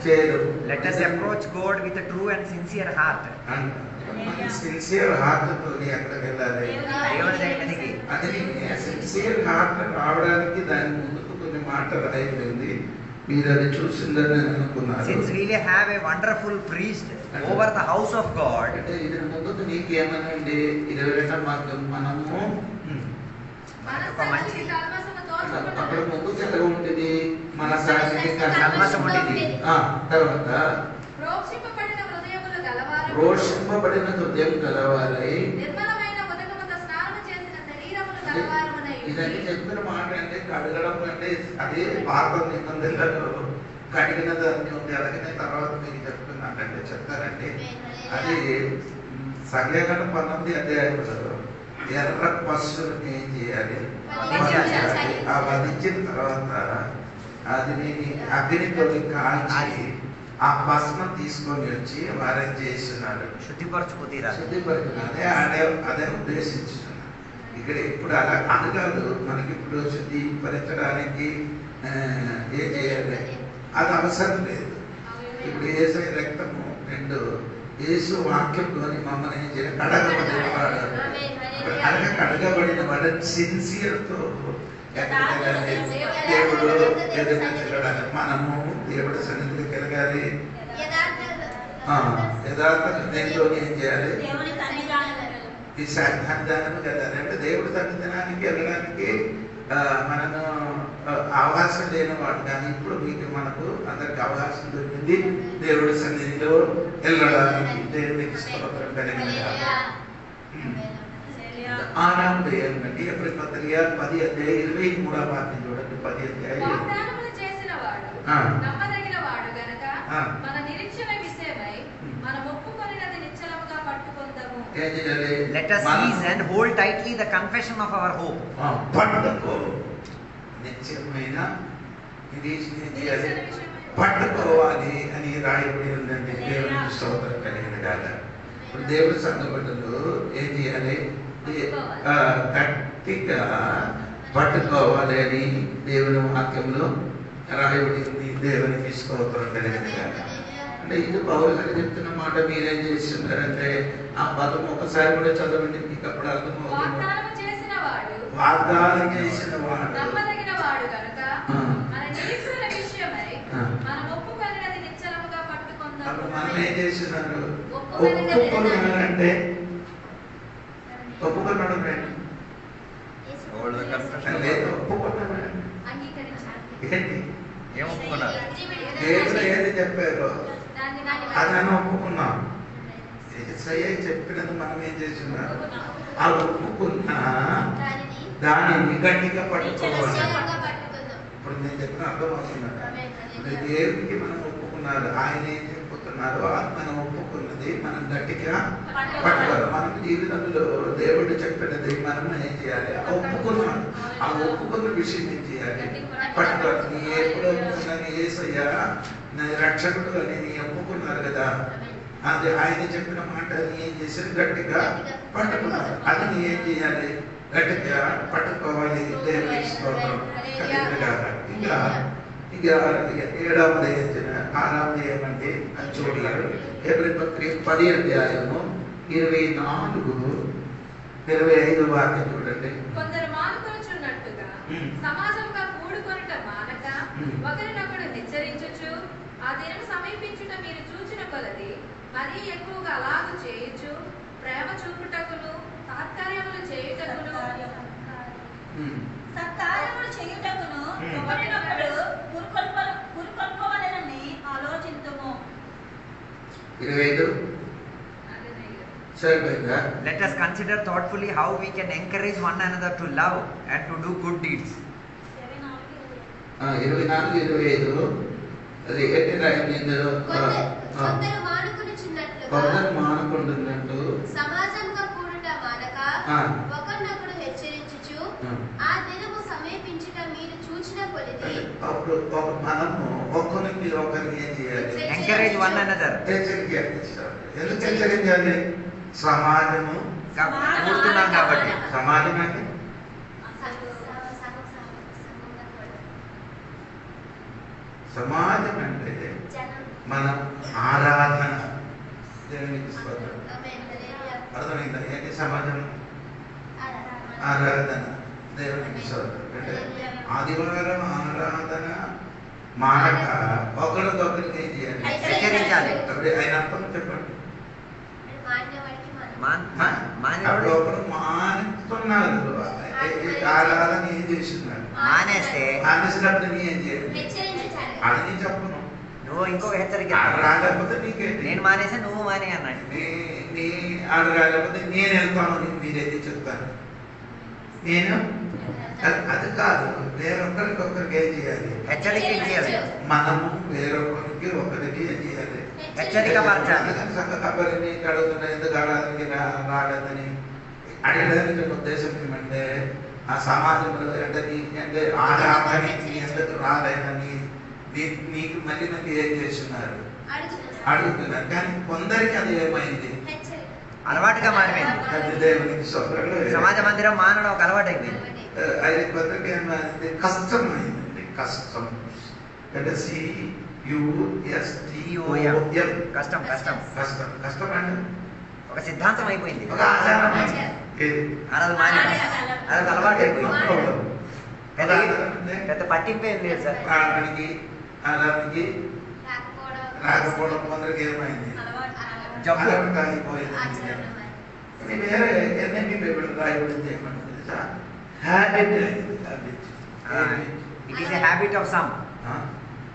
చేరు. Let us approach God with a true and sincere heart. Sincere heart తో అక్కడికి వెళ్ళాలి. అది సిన్సియర్ హార్ట్ రావడానికి దాని ముందుకు కొన్ని మాటలు అయిపోయింది. మీరు అది చూసిందని నేను అనుకున్నాను. Since we have a wonderful priest over the house of God, అంటే ఇది ముందుకు నీకేమనండి 22వ వాక్యం మనము మనస్సాక్షికి కల్మషము తోచకుండునట్టు అక్కడ ముందుకు ఎలా ఉంటుంది? మన సాక్షికి కల్మషం ఉంటుంది. తర్వాత ప్రోక్షింపబడిన హృదయములు గలవారు రోషింపబడిన హృదయం గలవారై నిర్మలమైన ఉదకముతో స్నానము చేసిన శరీరములు గలవారమునై ఇదంటే చెప్పిన మాట అంటే కడగడం అంటే అదే పాత నిబంధనలలో కడిగిన దాన్ని ఉంది. అలాగే తర్వాత మీకు చెప్తున్నానంటే చెప్తారండి. అది సంఖ్యాకాండం 19 అధ్యాయంలో ఎర్ర పశువుని ఏం చేయాలి? ఆ వధించిన తర్వాత అది అగ్నితో కాల్చి ఆ భస్మం తీసుకొని వచ్చి వారేం చేస్తున్నారు? శుద్ధిపరుచుకున్నది. అదే ఉద్దేశించుతున్నారు ఇక్కడ. ఇప్పుడు అలా అనగాదు. మనకి ఇప్పుడు శుద్ధిపరచడానికి ఏం చేయాలి? అది అవసరం లేదు. ఇప్పుడు యేసు రక్తము 2 యేసు వాక్యంలోని మమ్మల్ని ఏం చేయాలి? కడగబడిన వాడు. కడగబడిన వాడు సిన్సియర్తో దేవుడు ఎదుర్కొనగలగాలి. మనము దేవుడి సన్నిధికి వెళ్ళగాలి. యథార్థ హృదయంతో ఏం చేయాలి? ఈ సన్నిధానం కదా అంటే దేవుడి సన్నిధానానికి వెళ్ళడానికి మనము అవకాశం లేనివాడు. కానీ ఇప్పుడు మీకు మనకు అందరికి అవకాశం దొరికింది దేవుడి సన్నిధిలో వెళ్ళడానికి. దేవుడికి స్తోత్రం కలిగిన ఆనాడు ఏమంటే ఏప్రిల్ పత్రిక 10 అధ్యాయం 23వ వాక్యం చూడండి. 10 అధ్యాయం వాగ్దానములు చేసినవాడు నమ్మదగినవాడు గనుక మన నిరీక్షణ విషయమై మనం ఒప్పుకొనినది నిశ్చలముగా పట్టుకొందాము. ఏం చేయాలి? Let us seize and hold tightly the confession of our hope. పట్టుకో. నిశ్చయమైన పట్టుకోవాలి అని రాయబడి ఉందండి. దేవునికి స్తోత్రం కలిగిన కాక. ఇప్పుడు దేవుడి సంఘటనలు ఏం చేయాలి? గట్టిగా పట్టుకోవాలి అని దేవుని వాక్యంలో రాయబడి ఉంది. దేవునికి స్తోత్రం కలిగిన కాక. అంటే ఇది పౌలు గారు చెప్తున్న మాట మీరేం చేస్తున్నారంటే ఆ పదం ఒకసారి కూడా చదవండి. మీకు అప్పుడు అర్థమవుతుంది. వాగ్దానం చేసిన వాడు నమ్మదగినవాడు గనుక మన నిరీక్షణ విషయమై మనం ఒప్పుకొనినది నిశ్చలముగా పట్టుకొందాము. అప్పుడు మనం ఏం చేస్తున్నారు? ఒప్పుకున్నారంటే ఒప్పుకున్నాడు లేదు. ఒప్పుకున్నాడు ఏంటి? దేవుడు ఏది చెప్పారో అదని ఒప్పుకున్నాం. చెప్పినది మనం ఏం చేస్తున్నారు? ఆ ఒప్పుకున్న దానిని గట్టిగా పట్టుకోవాలి. ఇప్పుడు నేను చెప్పిన అర్థమవుతున్నాను. దేవుడికి మనం ఒప్పుకున్నారు. ఆయన ఏం చెప్పుతున్నారు? మనం ఒప్పుకున్నది మనం గట్టిగా పట్టుకోవాలి. మనం జీవితంలో దేవుడు చెప్పినది మనం ఏం చేయాలి? ఒప్పుకున్నాను. ఆ ఒప్పుకున్న విషయం ఏం చేయాలి? పట్టుకోవాలి. నీ ఎప్పుడు ఒప్పుకున్నాను? యేసయ్యా నా రక్షకుడు అని నీ ఒప్పుకున్నారు కదా. అది ఆయన చెప్పిన మాట ఏం చేశారు? గట్టిగా పట్టుకున్నారు. అది నీ ఏం చేయాలి? గట్టిగా పట్టుకోవాలి. దేవుని స్తోత్రం. ఇంకా 7వ ఆరాధన ఏమంటే అది చూడలేరు. ఏప్రిల్ పత్రిక 10 అధ్యాయము 24-25 వాక్యం చూడండి. కొందరు మానుకొనుచున్నట్టుగా సమాజంగా కూడుకొనుట మానక ఒకరినొకడు హెచ్చరించుచు ఆ దినం సమీపించుట మీరు చూచిన కొలది మరీ ఎక్కువగా అలాగు చేయుచు ప్రేమ చూపుటకును సత్కార్యములు చేయుటకును సత్కార్యములు చేయుటకును ఒకరినొకడు పురుకొల్పవలెనని 25 సరిపోయిందా? Let us consider thoughtfully how we can encourage one another to love and to do good deeds. 24, 25 అది ఎట్టి రాయండి ఇందులో. కొందరు మానుకొనుచున్నట్లుగా కొందరు మానుకుంటున్నట్టు సమాజంగా కూడుట మానక ఒకరినొకడు హెచ్చరించుచు ఆ దినము సమీపించుట మీరు చూచిన కొలిది. అప్పుడు మనము ఒకరికి ఏం చేయాలి? Encourage one another. ఎందుకు హెచ్చరించాలి? సమాజము కూడుతున్నాం కాబట్టి. సమాజం అంటే సమాజం అంటే మన ఆరాధన. దేవునికి స్తోత్రం. అర్థమైందా? ఏంటి సమాజం? ఆరాధన. దేవునికి స్తోత్రం. అంటే ఆదివారం ఆరాధన మానక ఒకరికొకరికి ఏం చేయాలి? హెచ్చరించాలి. అప్పుడు ఆయన అర్థం చెప్పండి. మానేవాడు ఒకరు మానేస్తున్నారు. ఆరాధన ఏం చేస్తున్నారు? మానేసినప్పుడు నీ ఏం చేయాలి? అది చెప్పను. నువ్వు ఇంకొక హెచ్చరిక. రాకపోతే నీకేంటి? నేను మానేసా, నువ్వు మానే అన్నాడు. నీ ఆడ రాకపోతే నేను వెళ్తాను, మీరైతే చెప్తాను. నేను అది కాదు. వేరొకరికొకరికి ఏం చేయాలి? హెచ్చరిక చేయాలి. మనము వేరొకరికి ఒకరికి ఏం చేయాలి? హెచ్చరిక పరచాలి. సంఘకాపరిని అడుగుతున్నా ఎందుకు ఆరాధనకి రాలేదని అడగడానికి ఉద్దేశం ఏమంటే ఆ సమాజంలో అంటే ఆరాధన ఎందుకు రాలేదని నీకు మళ్ళీ నాకు ఏం చేస్తున్నారు అడుగుతున్నారు. కానీ కొందరికి అది ఏమైంది? అలవాటుగా మారిపోయింది. దేవునికి సమాజ మందిరం మానడం ఒక అలవాటు అయిపోయింది. అది కొందరికి ఏమైంది? కష్టం అయిందండి. కష్టం అంటే కష్టం కష్టం కష్టం కష్టం అంటే ఒక సిద్ధాంతం అయిపోయింది. ఒక ఆచారం. అరదు మాని అరదు అలవాటు అయిపోయింది. పెద్ద పట్టింపు ఏం లేదు సార్. ఆరాధనకి రాకపోవడం కొందరికి ఏమైంది? జబ్బు అయిపోయింది. వేరే ఎన్ని పేపర్ రాయబడింది ఏమంటే తెలుసా? హ్యాబిట్ అయింది. It is a habit of some.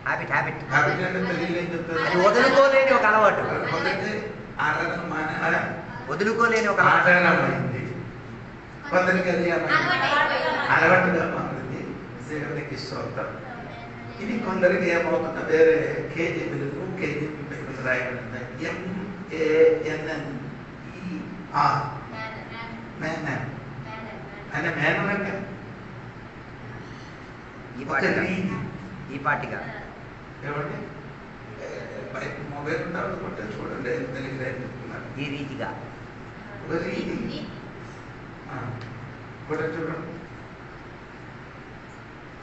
Habit habit habit అంటే తెలియదు ఏం చెప్తారు? అది వదులుకోలేని ఒక అలవాటు. కొందరికి ఆరాధన మానే వదులుకోలేని ఒక ఆచారమైంది. కొందరికి అది అలవాటుగా మారింది. దేవునికి స్తోత్రం. ఇది కొందరికి ఏమవుతున్నా వేరే కేజీ బిల్లు కేజీ బిల్లు రాయబడింది. MANNER అంటే మేనర్ అంటే ఈ పాటిగా ఏమంటే మొబైల్ ఉండాలి కొట్టే చూడండి తెలుగుతున్నారు. ఈ రీతిగా ఒక రీతి కొట్టే చూడండి.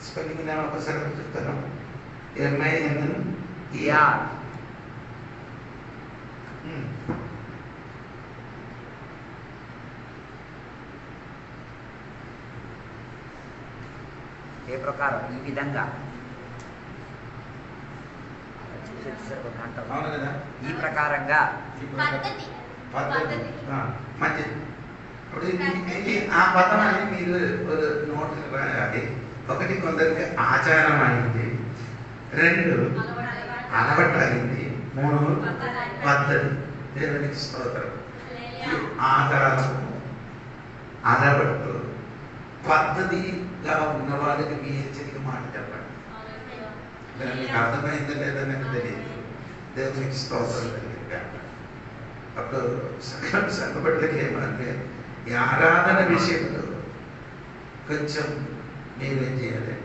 స్పెల్లింగ్ నేను ఒకసారి చెప్తాను. MANNER ఏ ప్రకారం ఈ విధంగా అవును కదా? ఈ ప్రకారంగా మంచిది. ఇప్పుడు ఆ పదమాన్ని మీరు నోట్ రాయాలి. ఒకటి కొందరికి ఆచారం అయింది, 2 అలవాటు అయింది, 3 పద్ధతి. దేవునికి స్తోత్రం. ఆచారము అలవాటు పద్ధతిగా ఉన్న వాళ్ళకి మీ హెచ్చరిక మాట చెప్పండి. మీకు అర్థమైందో లేదో నాకు తెలియదు. దేవునికి స్తోత్రం. అప్పుడు సంఘపడ్డకి ఏమంటే ఈ ఆరాధన విషయంలో కొంచెం మీరేం చేయాలి?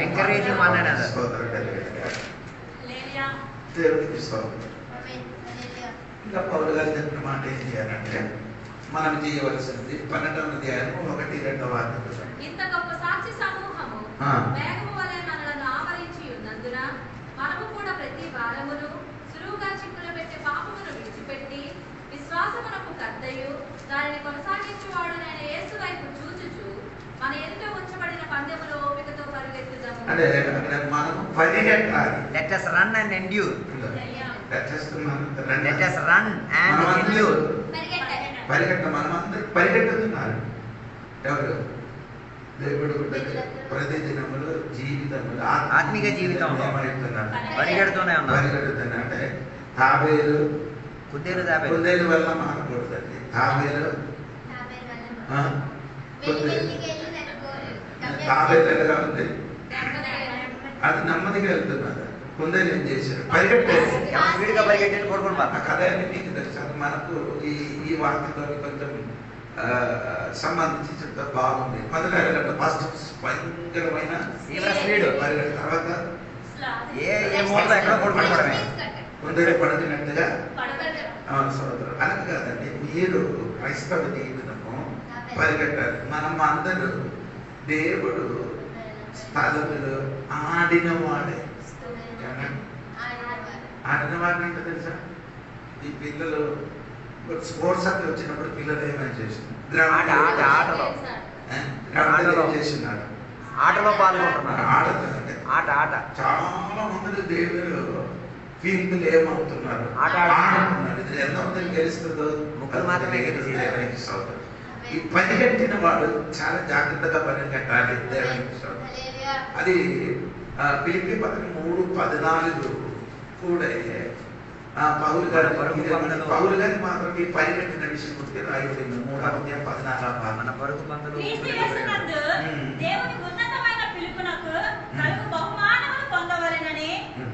Encouraging one another. స్తోత్రం కలిగారు. దేవునికి స్తోత్రం. ఇంకా పౌలు గారు చెప్పిన మాట ఏం చేయాలంటే మనం చేయవలసింది 12వ అధ్యాయం 1-2 వాక్యాలు. ఇంత గొప్ప సాక్షి సమూహము మేఘము వలె మనలను ఆవరించి ఉన్నందున మనము కూడా ప్రతి భారమును సులువుగా చిక్కులు పెట్టే పాపమును విడిచిపెట్టి విశ్వాసమునకు కర్తయు దానిని కొనసాగించువాడునైన యేసు వైపు చూచుచు మన ఎదుట ఉంచబడిన పందెములో ఓపికతో పరిగెత్తుదాము. అంటే మనము పరిగెత్తాలి. Let us run and endure. Let us run and endure. మనమందరూ పరిగెత్తుతున్నారు. ఎవరు? దేవుడు ప్రతి దినములు జీవితంలో ఆత్మీయ జీవితంలో పరిగెడుతున్నారు. పరిగెడుతూనే ఉన్నారు. పరిగెడుతున్నా అంటే తాబేలు కుందేలు వల్ల మారకూడదండి. తాబేలు తాబేలు ఎలాగా ఉంది, అది నెమ్మదిగా వెళ్తున్నది. కుందేలు ఏం చేశాడు, పరిగెట్టేది కొడుకుని ఆ కథ అని మీకు తెలుసు. అది మనకు ఈ వార్తతో కొంచెం సంబంధించి చెప్తా బాగుంది. మొదట ఫస్ట్ భయంకరమైన పరిగెట్టు, తర్వాత కుందేలు పడుతున్నట్టుగా సోదరు అలాగే కాదండి. మీరు క్రైస్తవ జీవితము పరిగెట్టాలి. మనం అందరూ దేవుడు స్థలములు ఆడినవాడే. ఆడినవాడిని అంటే తెలుసా, ఈ పిల్లలు స్పోర్ట్స్ అంటే వచ్చినప్పుడు పిల్లలు ఏమైనా చేస్తున్నారు, చేస్తున్నారు, ఆటలో పాల్గొంటున్నారు. ఆట చాలా మంది దేవుడు ఫీల్డ్లు ఏమవుతున్నారు, ఆడుతున్నారు. ఇది ఎంతమందికి గెలుస్తుందో ముక్కలు మాత్రమే ఈ పరిగెట్టిన వాడు చాలా జాగ్రత్తగా పరిగెట్టాలి. దేవునికి అది ఫిలిప్పీ 3:14 కూడా పౌలు గారి మాత్రం ఈ పరిగెట్టిన విషయం గురించి రాయబడింది. 3:14 మన పరుగు పందులు దేవుని ఉన్నతమైన పిలుపునకు కలుగు బహుమానములు పొందవలెనని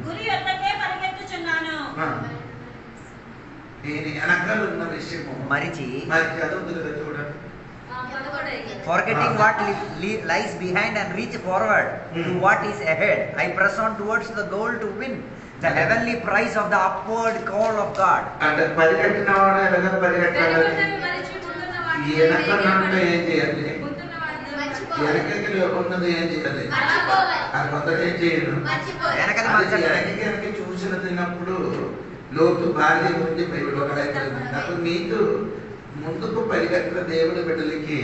గురి యొద్దకే పరిగెత్తుచున్నాను. నేను వెనకాల ఉన్న విషయము మరిచి అది ఉంది కదా చూడండి. Forgetting what lies behind and reach forward to what is ahead, I press on towards the goal to win the heavenly prize of the upward call of God. అంటే పరిగెట్టిన వాడు ఎలాగ పరిగెట్టాలి, వెనకాల ఏం చేయాలి, వెనకకి ఉన్నది ఏం చేయాలి, అది కొందరు ఏం చేయను. వెనకకి చూసిన తిన్నప్పుడు లోతు భార్య గురించి ఒకడైపోయింది. మీకు ముందుకు పరిగెట్టిన దేవుడి బిడ్డలకి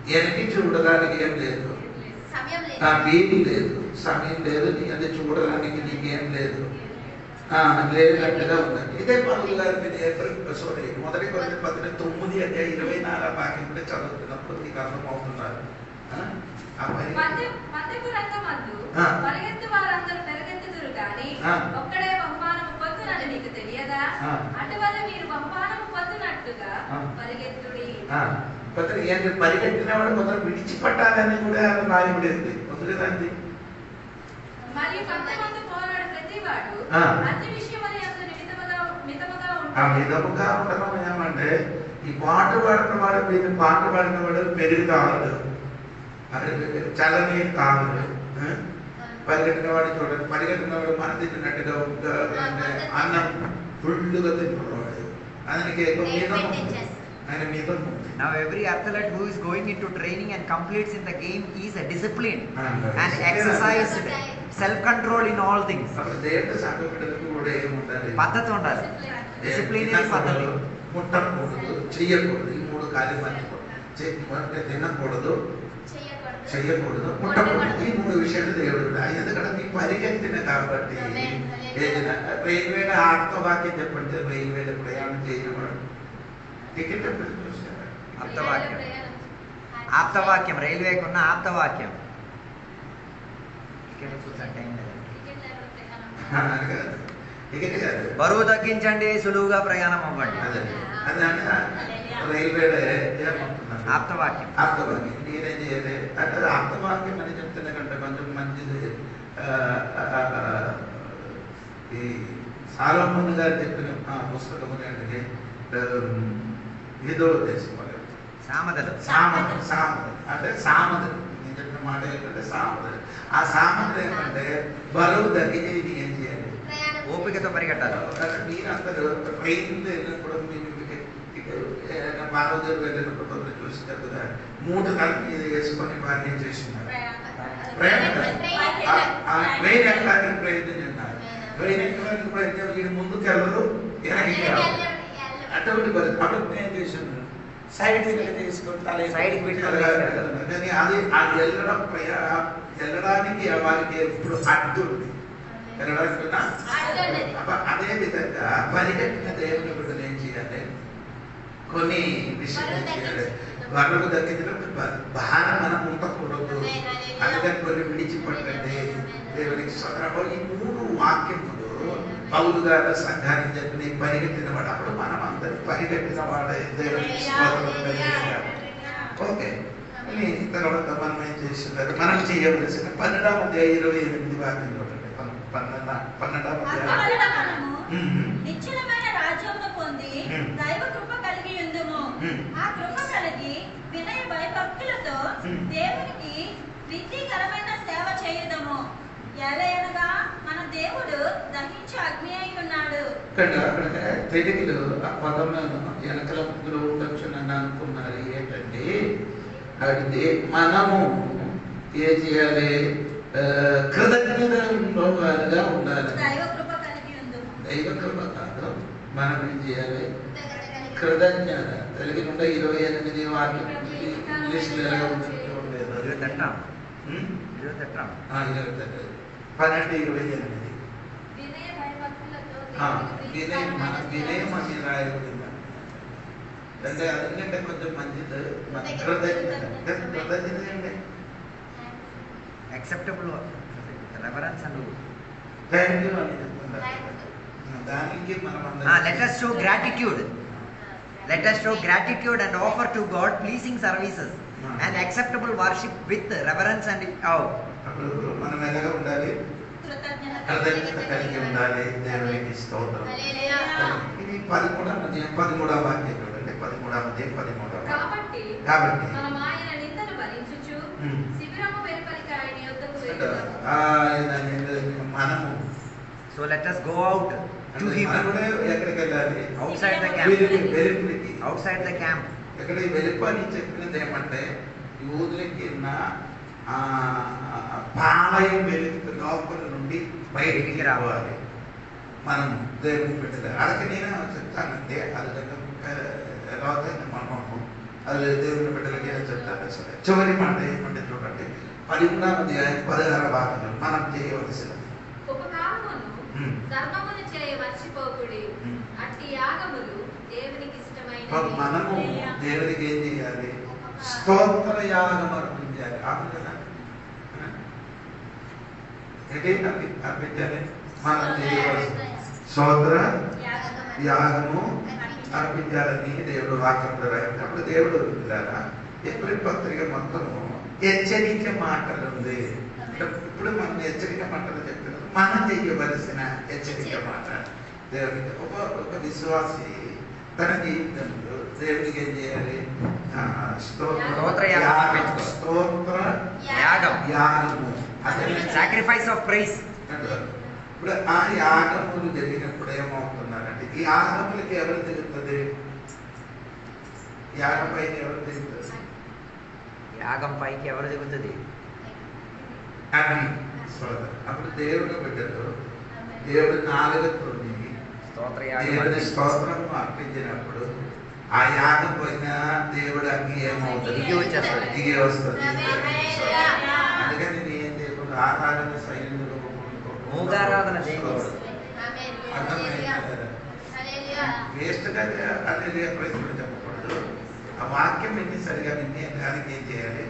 వెనక్కి చూడడానికి ఏం లేదు, వీలు లేదు, సమయం లేదు, అది చూడడానికి నీకేం లేదు, లేనట్టుగా ఉన్నది. ఇదే పౌలు గారి మీద మొదటి కొరింథీ 9:24 వాక్యం కూడా చదువుతున్నప్పుడు నీకు అర్థమవుతున్నారు. పరిగెట్టిన వాడు కొందరు విడిచిపట్టాలని కూడా రాయబడింది. ఉంది కదండి. మితముగా ఉండడం ఏమంటే ఈ పాట పాడిన వాడు మీరు పాట పాడిన వాడు పెరుగు కావాలి, చలని కావాలి. పరిగెట్టిన వాడు చూడండి, పరిగెట్టిన వాడు మన తిన్నట్టుగా అన్నం ఫుల్లుగా తిన్నవాడు, ఆయనకి ఆయన మీద. Now every athlete who is going into training and completes in the game is a disciplined and exercised self-control in all things. పద్ధతి ఉండాలి, డిసిప్లిన్ పద్ధతి. ముట్టకూడదు, చెయ్యకూడదు, ఈ 3 కార్యాలు మర్చిపోవాలి. తినకూడదు, చెయ్యకూడదు, ముట్టకూడదు, ఈ 3 విషయాలు దేవుడు. ఎందుకంటే నీ పరిగెత్తిన కాబట్టి ఏదైనా రైల్వేలో ఆర్తవాక్యం చెప్పండి. రైల్వేలో ప్రయాణం చేయడం టికెట్ ఆప్తవాక్యం రైల్వేకి ఉన్న ఆప్తవాక్యం. బరువు తగ్గించండి, సులువుగా ప్రయాణం అవ్వండి. రైల్వేలో ఆప్తవాక్యం. ఆప్తవాక్యం నేనేం చేయాలి అంటే ఆప్తవాక్యం అని చెప్తున్నా కంటే కొంచెం మంచిది. ఈ సాలోమోను గారు చెప్పిన పుస్తకం అంటే ఏదో తెలుసుకోవాలి. సామధలు అంటే సామధలు. నేను చెప్పిన మాట ఏంటంటే సామధలు. ఆ సామధలు ఏంటంటే బరువు తగ్గితే ఇది ఏం చేయాలి, ఓపికతో పరిగెట్టాలి. మీరందరూ ట్రైన్లో వెళ్ళినప్పుడు మీరు బారోజు వెళ్ళినప్పుడు చూస్తారు కదా, 3 కలిపి వేసుకొని బాగా చేస్తున్నారు. ట్రైన్ ఎక్కడానికి ప్రయత్నిస్తున్నారు. ట్రైన్ ఎక్కడానికి ప్రయత్నం వీడు ముందుకు వెళ్ళరు, వెనక్కి వెళ్ళరు. అటువంటి అప్పుడు ఏం చేస్తున్నారు, సైడ్ తీసుకొని సైడ్కి పెట్టి కానీ అది వెళ్ళడానికి వారికి ఎప్పుడు అడ్డు ఉంది. అదే విధంగా పరిగెట్టిన దేవుని బిడ్డలు ఏం చేయాలి, కొన్ని విషయాలు చేయాలి. వాళ్ళకు తగ్గినప్పుడు భారం మనం ఉండకూడదు, అందుకని కొన్ని విడిచిపట్టండి. దేవునికి ఈ 3 వాక్యములు పౌలు గారు సంఘానికి చెప్పి పరిగెట్టిన వాడు, అప్పుడు మనం అందరూ పరిగెట్టిన వాడు. ఓకే, తర్వాత మనం ఏం చేస్తున్నారు, మనం చేయవలసిన 12వ అధ్యాయం 28 వాక్యంలో 12వ అధ్యాయం నిశ్చలమైన రాజ్యమును పొంది దైవ కృప కలిగి ఉందుము. ఆ కృప కలిగి వినయ భయభక్తులతో దేవునికి ప్రీతికరమైన సేవ చేయుదము. ఎలయనగా మన దేవుడు దహించి అగ్ని అయి ఉన్నాడు. తెలుగులో ఆ పదములను వెనకల ముగ్గురు ఉండొచ్చు నన్ను అనుకున్నారు. ఏంటంటే అడిగితే మనము ఏం చేయాలి, కృతజ్ఞతగా ఉండాలి. దైవ కృప కలిగి ఉందుము. దైవ కృప కాదు, మనం ఏం చేయాలి, కృతజ్ఞత. తెలుగు నుండి 28 వాక్యం ఇంగ్లీష్లో ఎలా ఉంటుంది చూడలేదు. 12:28 వినయం అని రాయబడింది. అంటే అందుకంటే కొంచెం మంచిది. కృతజ్ఞత అంటే acceptable reverence and thank you అని చెప్తున్నారు. దానికి మనం let us show gratitude. Let us show gratitude and offer to God pleasing services and acceptable worship with reverence and awe. అప్పుడు మనం ఎలాగా ఉండాలి, కృతజ్ఞత కలిగి ఉండాలి. దేవునికి స్తోత్రం. ఇది 13వ వాక్యం చూడండి. 13వ అధ్యాయం 13వ. కాబట్టి మనం ఆయన నిందను భరించుచు శిబిరము వెలుపలికి ఆయన యొద్దకు మనము so let us go out to him. ఎక్కడికి వెళ్ళాలి, outside the camp. వెలుపలికి, outside the camp. ఇక్కడ వెలుపు అని చెప్పినది ఏమంటే యూదులకి పాలయం వెలుపు లోపల నుండి బయటికి రావాలి. మనం దేవుని పెట్టాలి. అలాగే నేను చెప్తానంటే అది మనము అది దేవుని బిడ్డలకి చెప్తాను. సరే, చివరి మాట ఏమంటే చూడండి, 13వ అధ్యాయం 16వ వాక్యం మనం చేయవలసిన ధర్మమును చేయ మర్చిపోకుడి. అట్టి యాగములు దేవునికి ఇష్టమైనవి. మనము దేవునికి ఏం చేయాలి, స్తోత్ర యాగం అర్పించాలి. అర్పించాలి. మనం చేయవలసిన స్తోత్ర యాగము అర్పించాలని దేవుడు వాక్యంలో రాయాలి. అప్పుడు దేవుడు ఎప్పుడు పత్రిక మొత్తము హెచ్చరిక మాటలు ఉంది. ఇప్పుడు మనం హెచ్చరిక మాటలు చెప్తున్నాం. మనం చేయవలసిన హెచ్చరిక మాట దేవునికి. ఒక విశ్వాసి తన జీవితంలో దేవునికి ఏం చేయాలి, స్తోత్ర యాగము, sacrifice of praise. ఇప్పుడు ఆ యాగములు జరిగినప్పుడు ఏమవుతున్నారంటే, ఈ యాగములకి ఎవరు తిరుగుతుంది, యాగం పైకి ఎవరు తిరుగుతుంది, యాగం పైకి ఎవరు దిగుతుంది, అగ్ని. అప్పుడు దేవుడు బిడ్డలు దేవుడు నాలుగుతోని దేవుడి స్తోత్రం అర్పించినప్పుడు ఆ యాగం పోయిన దేవుడు అగ్ని ఏమవుతుంది, దిగి వస్తుంది. అందుకని నేను దేవుడు ఆరాధన శైలిలో మూగారాధన వేస్ట్గా అదే ప్రయత్నం చెప్పకూడదు. ఆ వాక్యం విని సరిగా విని దానికి ఏం చేయాలి,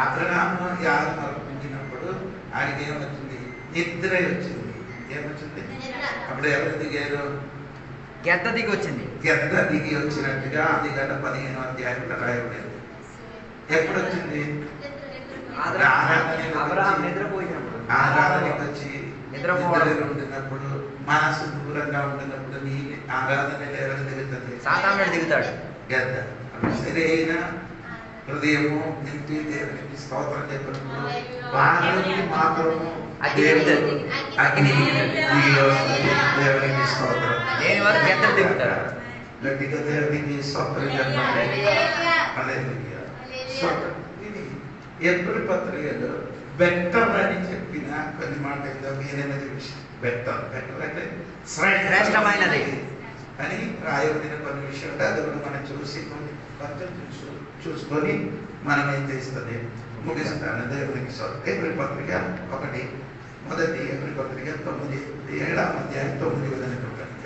అబ్రహాము యాగం అర్పించినప్పుడు ఆయనకి ఏమొచ్చింది, నిద్ర వచ్చింది. ఏమొచ్చింది, అప్పుడు ఎవరు దిగారు, గెద్ద దిగి వచ్చింది. గెద్ద దిగి వచ్చినట్టుగా అది గత 15వ అధ్యాయంలో రాయబడింది. ఎప్పుడు వచ్చింది, ఆరాధనకి వచ్చి నిద్రపోవడం ఉండినప్పుడు, మనసు దూరంగా ఉండినప్పుడు నీ ఆరాధనలో ఎవరు దిగుతుంది, సాతానుడు దిగుతాడు, గెద్ద. సరైన హృదయము నింపి దేవునికి స్తోత్రం చెప్పినప్పుడు వారిని మాత్రము దేవునికి స్తోత్రం. దేని వరకు గెద్ద దిగుతాడు, గట్టిగా దేవునికి స్తోత్రం చెప్పండి. ఎప్పుడు పత్రికలు బెటర్ అని చెప్పిన కొన్ని మాట ఏదైనా విషయం బెటర్ అంటే శ్రేష్టమైనది అని రాయబడిన కొన్ని విషయాలు అది కూడా మనం చూసి కొంచెం చూసుకొని మనం ఏం చేస్తుంది ముగిస్తాను. దేవునికి ఏప్రిల్ పత్రిక 1 మొదటి ఏప్రిల్ పత్రిక 7వ అధ్యాయం 9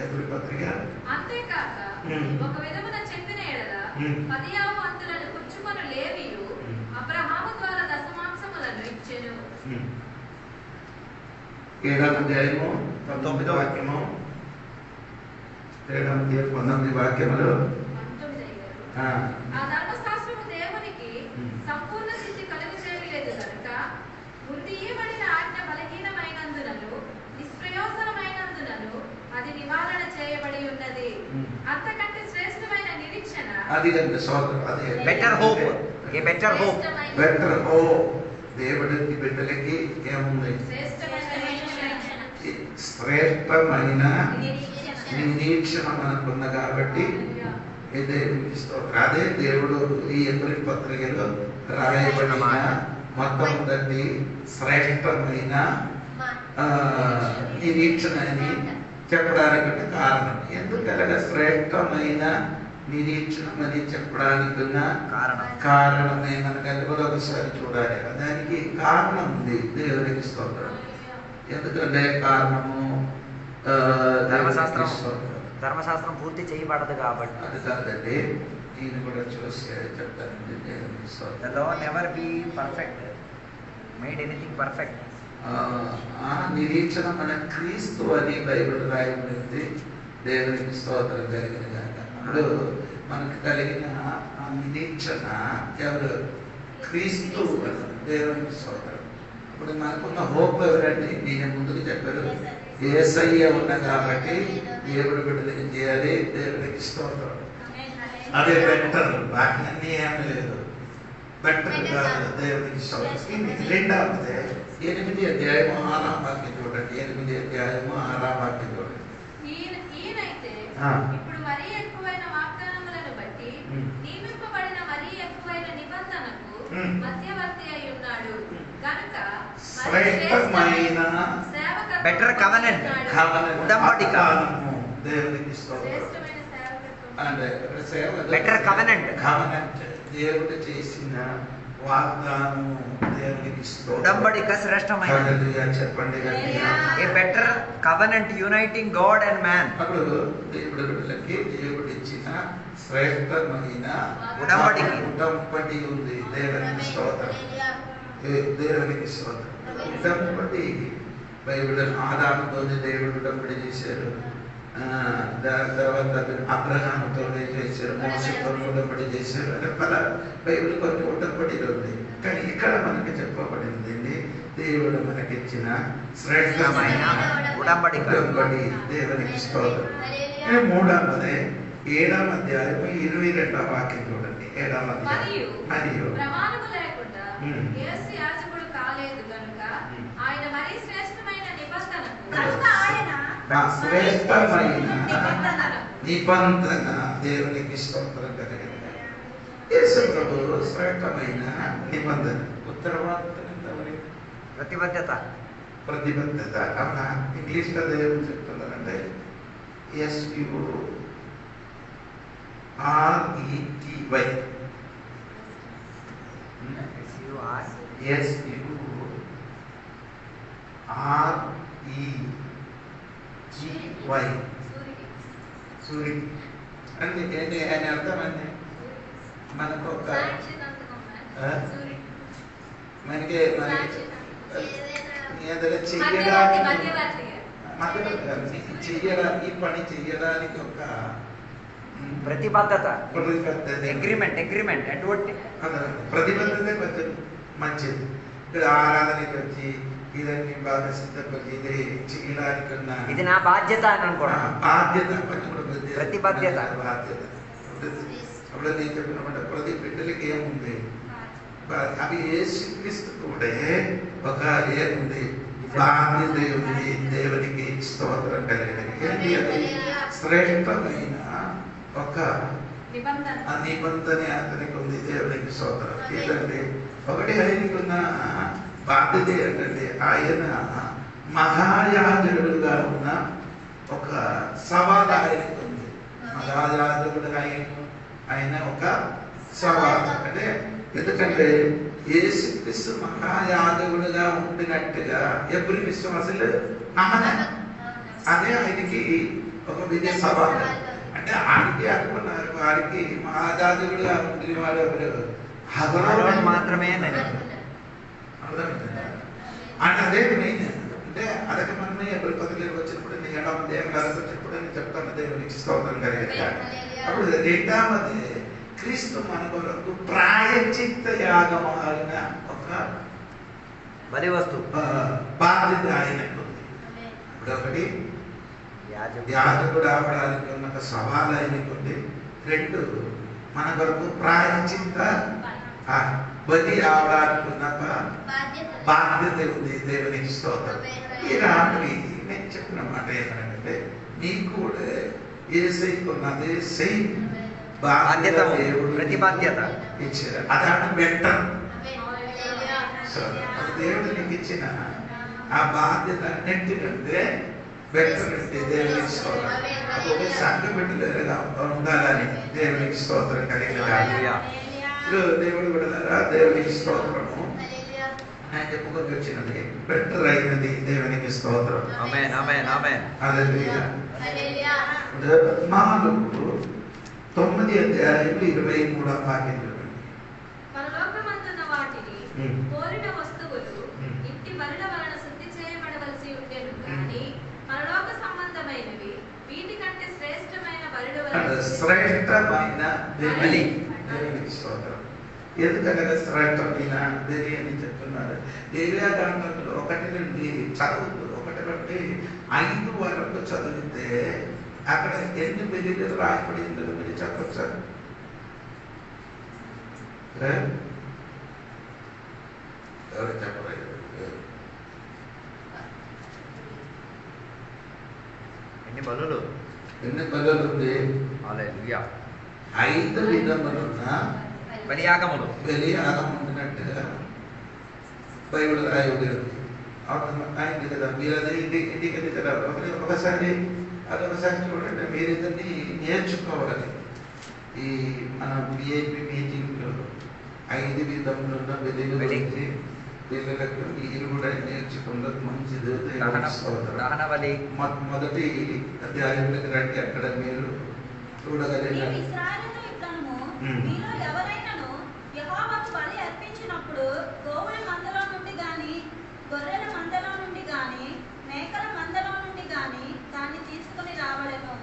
ఏప్రిల్ పత్రిక. అంతేకాక ఒక విధమున చెప్పిన ఎడల 10వ వంతులను పుచ్చుకొని లేవియు అబ్రహాము ద్వారా దశమాంసములను ఇచ్చెను. 7వ అధ్యాయము 19వ వాక్యము 19 వాక్యములు. 19 ఆ ధర్మశాస్త్రము దేవునికి సంపూర్ణ సిద్ధి కలుగజేయలేదు కనుక ముందు ఇయ్యబడిన ఆజ్ఞ బలహీనమైనందునను నిష్ప్రయోజనమైనందునను అది నివారణ చేయబడి ఉన్నది. అంతకంటే శ్రేష్టమైన నిరీక్షణ అది సోదరు అదే బెటర్ హోప్, ఏ బెటర్ హోప్, బెటర్ హోప్. దేవుడికి బిడ్డలకి ఏముంది? శ్రేష్టమైన నిరీక్షణ మనకున్న కాబట్టి ఇదే అదే దేవుడు ఈ ఎబ్రిల్ పత్రికలో రాయబడిన మొట్టమొదటి శ్రేష్టమైన నిరీక్షణ అని చెప్పడానికి కారణం. ఎందుకనగా శ్రేష్టమైన నిరీక్షణ అని చెప్పడానికి కారణమే మనకు కూడా ఒకసారి చూడాలి. దానికి కారణం ఉంది. దేవునికి స్తోత్రం. ఎందుకంటే కారణము ధర్మశాస్త్రం పూర్తి చేయబడదు కాబట్టి. అది కాదండి, నేను కూడా చూసి చెప్తానండి. దేవునికి స్తోత్రం. The law never be perfect, made anything perfect. ఆ నిరీక్షణ మన క్రీస్తు అని బైబిల్ రాయబడింది. దేవునికి స్తోత్రం కలిగిన కనుక ఇప్పుడు మనకు కలిగిన ఆ నిరీక్షణ ఎవరు? క్రీస్తు. దేవునికి స్తోత్రం. ఇప్పుడు మనకున్న హోప్ ఎవరండి? నేను ముందుకు చెప్పారు, యేసయ్య ఉన్నా కాబట్టి దేవుడు బిడ్డలకి చేయాలి. దేవునికి స్తోత్రం. అదే బెటర్. బాకీ ఏమి లేదు, బెటర్ కాదు. దేవునికి స్తోత్రం. రెండవది 8 అధ్యాయము 6వ వాక్యం చూడండి. 8 అధ్యాయము 6వ వాక్యం చూడండి. ఈయనైతే ఇప్పుడు మరీ ఎక్కువైన వాగ్దానములను బట్టి నియమింపబడిన మరీ ఎక్కువైన నిబంధనకు మధ్యవర్తి అయి ఉన్నాడు కనుక శ్రేష్టమైన బెటర్ కవెనెంట్, ఉడంబడిక. దేవునికి స్తోత్రం. శ్రేష్టమైన సేవకత్వం అంటే సేవ బెటర్ కవెనెంట్, దేవుడు చేసిన వాగ్దానము. దేవునికి స్తోత్రం. ఉడంబడిక శ్రేష్టమైన. చెప్పండి. ఏ better covenant uniting God and man. అప్పుడు దేవుడు బిడ్డలకి దేవుడు ఇచ్చిన శ్రేష్టమైన ఉడంబడి ఉంది. దేవునికి స్తోత్రం. దేవునికి స్తోత్రం. ఉడంబడి బైబిల్ ఆదాముతో దేవుడు ఉడంబడి చేశారు. దాని తర్వాత అబ్రహాముతో చేశారు, మోసతో ఉడంబడి చేశారు. అంటే బైబిల్ కొన్ని ఉడంబడిలు ఉంది. కానీ ఇక్కడ మనకి చెప్పబడింది దేవుడు మనకిచ్చిన శ్రేష్టమైన ఉడంబడి. దేవునికి స్తోత్రం. 3వ 7వ అధ్యాయం 22వ వాక్యం చూడండి. 7వ అధ్యాయం. మరియు ప్రమాణము లేకుండా యేసు యాజకుడు కాలేదు కనుక ఆయన మరీ శ్రేష్టమైన శ్రేష్టమైన నిబంధన. దేవునికి స్తోత్రం కలిగిన యేసు ప్రభు శ్రేష్టమైన నిబంధన. ఉత్తరవార్త ప్రతిబద్ధత. ప్రతిబద్ధత. అవునా? ఇంగ్లీష్లో దేవుడు చెప్తున్నారంటే SURETY. సూరి అంటే ఏంటి ఆయన అర్థం అండి? మనకు ఒక మనకి ఏదైనా చెయ్యడానికి ఈ పని చెయ్యడానికి ఒక ప్రతిబద్ధత, అగ్రిమెంట్. ప్రతిబద్ధత కొంచెం మంచిది. ఇక్కడ ఆరాధనకి వచ్చి ఇదన్నీ బాగా సిద్ధపడి ఇది చేయడానికి ఇది నా బాధ్యత అని అనుకోవడం. బాధ్యత, ప్రతిబద్ధత, బాధ్యత. అప్పుడు నేను చెప్పినప్పుడు ప్రతి బిడ్డలకి ఏముంది? అవి యేసుక్రీస్తు కూడా ఒక ఏముంది? బాధ్యత ఉంది. దేవునికి స్తోత్రం కలిగిన శ్రేష్టమైన ఒక నిబంధన అతనికి ఉంది. దేవునికి స్తోత్రం. ఏంటంటే ఒకటి ఆయనకు ఉన్న బాధ్యత ఏంటంటే ఆయన మహాయాజకుడుగా ఉన్న ఒక సవాలు ఆయనకు ఉంది. మహాయాజకుడు ఆయన ఒక సవాలు. అంటే ఎందుకంటే యేసుక్రీస్తు మహాయాజకుడుగా ఉండినట్టుగా ఎవ్వరి విశ్వాసులు నమ్మలేదు. అదే ఆయనకి ఒక విజయ సవాలు. అంటే ఆయనకి అనుకున్నారు, వారికి మహాయాజకుడుగా ఉండిన వారు ఎవరు? అహరోను మాత్రమే. అదే మెయిన్. అంటే అదొక మనమే ఎవరి పదవిలోకి వచ్చినప్పుడు నీ ఎలా దేవుని వచ్చినప్పుడు నేను చెప్తాను దేవునికి స్తోత్రం కలిగిన. అప్పుడు రెండవది క్రీస్తు మన కొరకు ప్రాయశ్చిత్త యాగమైన ఒక బలి వస్తువు బాధ్యత ఆయనకు ఉంది. ఇప్పుడు ఒకటి యాజకుడు ఆవడానికి ఉన్న ఒక సవాలు ఆయనకు ఉంది. రెండు మన కొరకు ప్రాయశ్చిత్త బలి ఆవడానికి ఉన్న బాధ్యత ఉంది. దేవునికి స్తోత్రం. ఈ రాత్రి నేను చెప్పిన మాట ఏమంటే నీకు కూడా ఏసైకున్నది సెయి బాధ్యత, ప్రతి బాధ్యత ఇచ్చారు. అదాన్ని బెటర్. దేవుడు నీకు ఇచ్చిన ఆ బాధ్యత అన్నింటికంటే బెటర్ అంటే దేవునికి స్తోత్రం. అప్పుడు సంఘ బిడ్డలుగా ఉండాలని దేవునికి స్తోత్రం కలిగిన దేవుడు బిడ్డలారా దేవునికి స్తోత్రము ఆయన చెప్పుకొని వచ్చినది బెటర్ అయినది దేవునికి స్తోత్రం. ఆమేన్ ఆమేన్ ఆమేన్ హల్లెలూయా. 9:23 వాక్యం చూడండి. పరలోకమందున్న వాటిని కోరిన వస్తువులు ఇంటి బలుల వలన శుద్ధి చేయబడవలసి ఉండెను కానీ పరలోక సంబంధమైనవి వీటికంటే శ్రేష్టమైన బలుల వలన శ్రేష్టమైన బలి. దేవునికి స్తోత్రం. ఎందుకనగా శ్రేష్టమైన బలి అని చెప్తున్నారు. ఏలియా గ్రంథంలో 1 నుండి చదువు 1 నుండి 5 వరకు చదివితే అక్కడ ఎన్ని బలిలు రాయబడిందో మీరు చెప్పొచ్చా? ఎవరు చెప్పలేదు. ఎన్ని బలులు ఉంది? హల్లెలూయా. 5 విధములున్న బలియాగములు ఉండినట్టుగా బైబిల్ రాయబడి ఉంది. ఆయన కదా మీరు అది ఇంటికి కదా ఒకసారి అదొకసారి చూడండి. మీరు ఇద్దరిని నేర్చుకోవాలి. ఈ మన బిఐపి మీటింగ్లో 5 విధములున్న బలిలు గురించి పిల్లలకు మీరు కూడా నేర్చుకున్నది మంచిది. మొదటి అధ్యాయంలోకి రండి. అక్కడ మీరు చూడగలిగిన అర్పించినప్పుడు గోవుల మందలో నుండి గాని గొర్రెల మందలో నుండి గాని మేకల మందలో నుండి గాని దాన్ని తీసుకుని రావడము.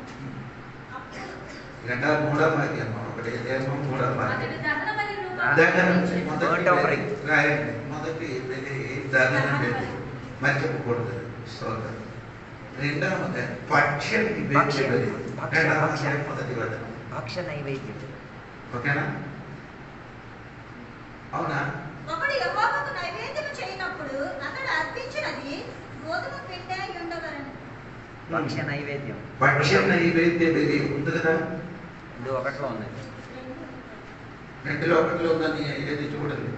మూడో వాక్యం ఒకటి మూడో వాక్యం మొదటి దహనం పెట్టి మర్చిపోకూడదు. స్తోత్రం. రెండవది పక్ష నైవేద్యం. మొదటి వదనం భక్ష నైవేద్యం. ఓకేనా? అవునా? ఒకడు యెహోవాకు నైవేద్యం చేయనప్పుడు అతడు అర్పించినది గోధుమ పిండి అయి ఉండవలెను. భక్ష నైవేద్యం. భక్ష నైవేద్య బలి ఉంది కదా? 2:1 ఉంది. 2:1 ఉందని ఏది చూడండి.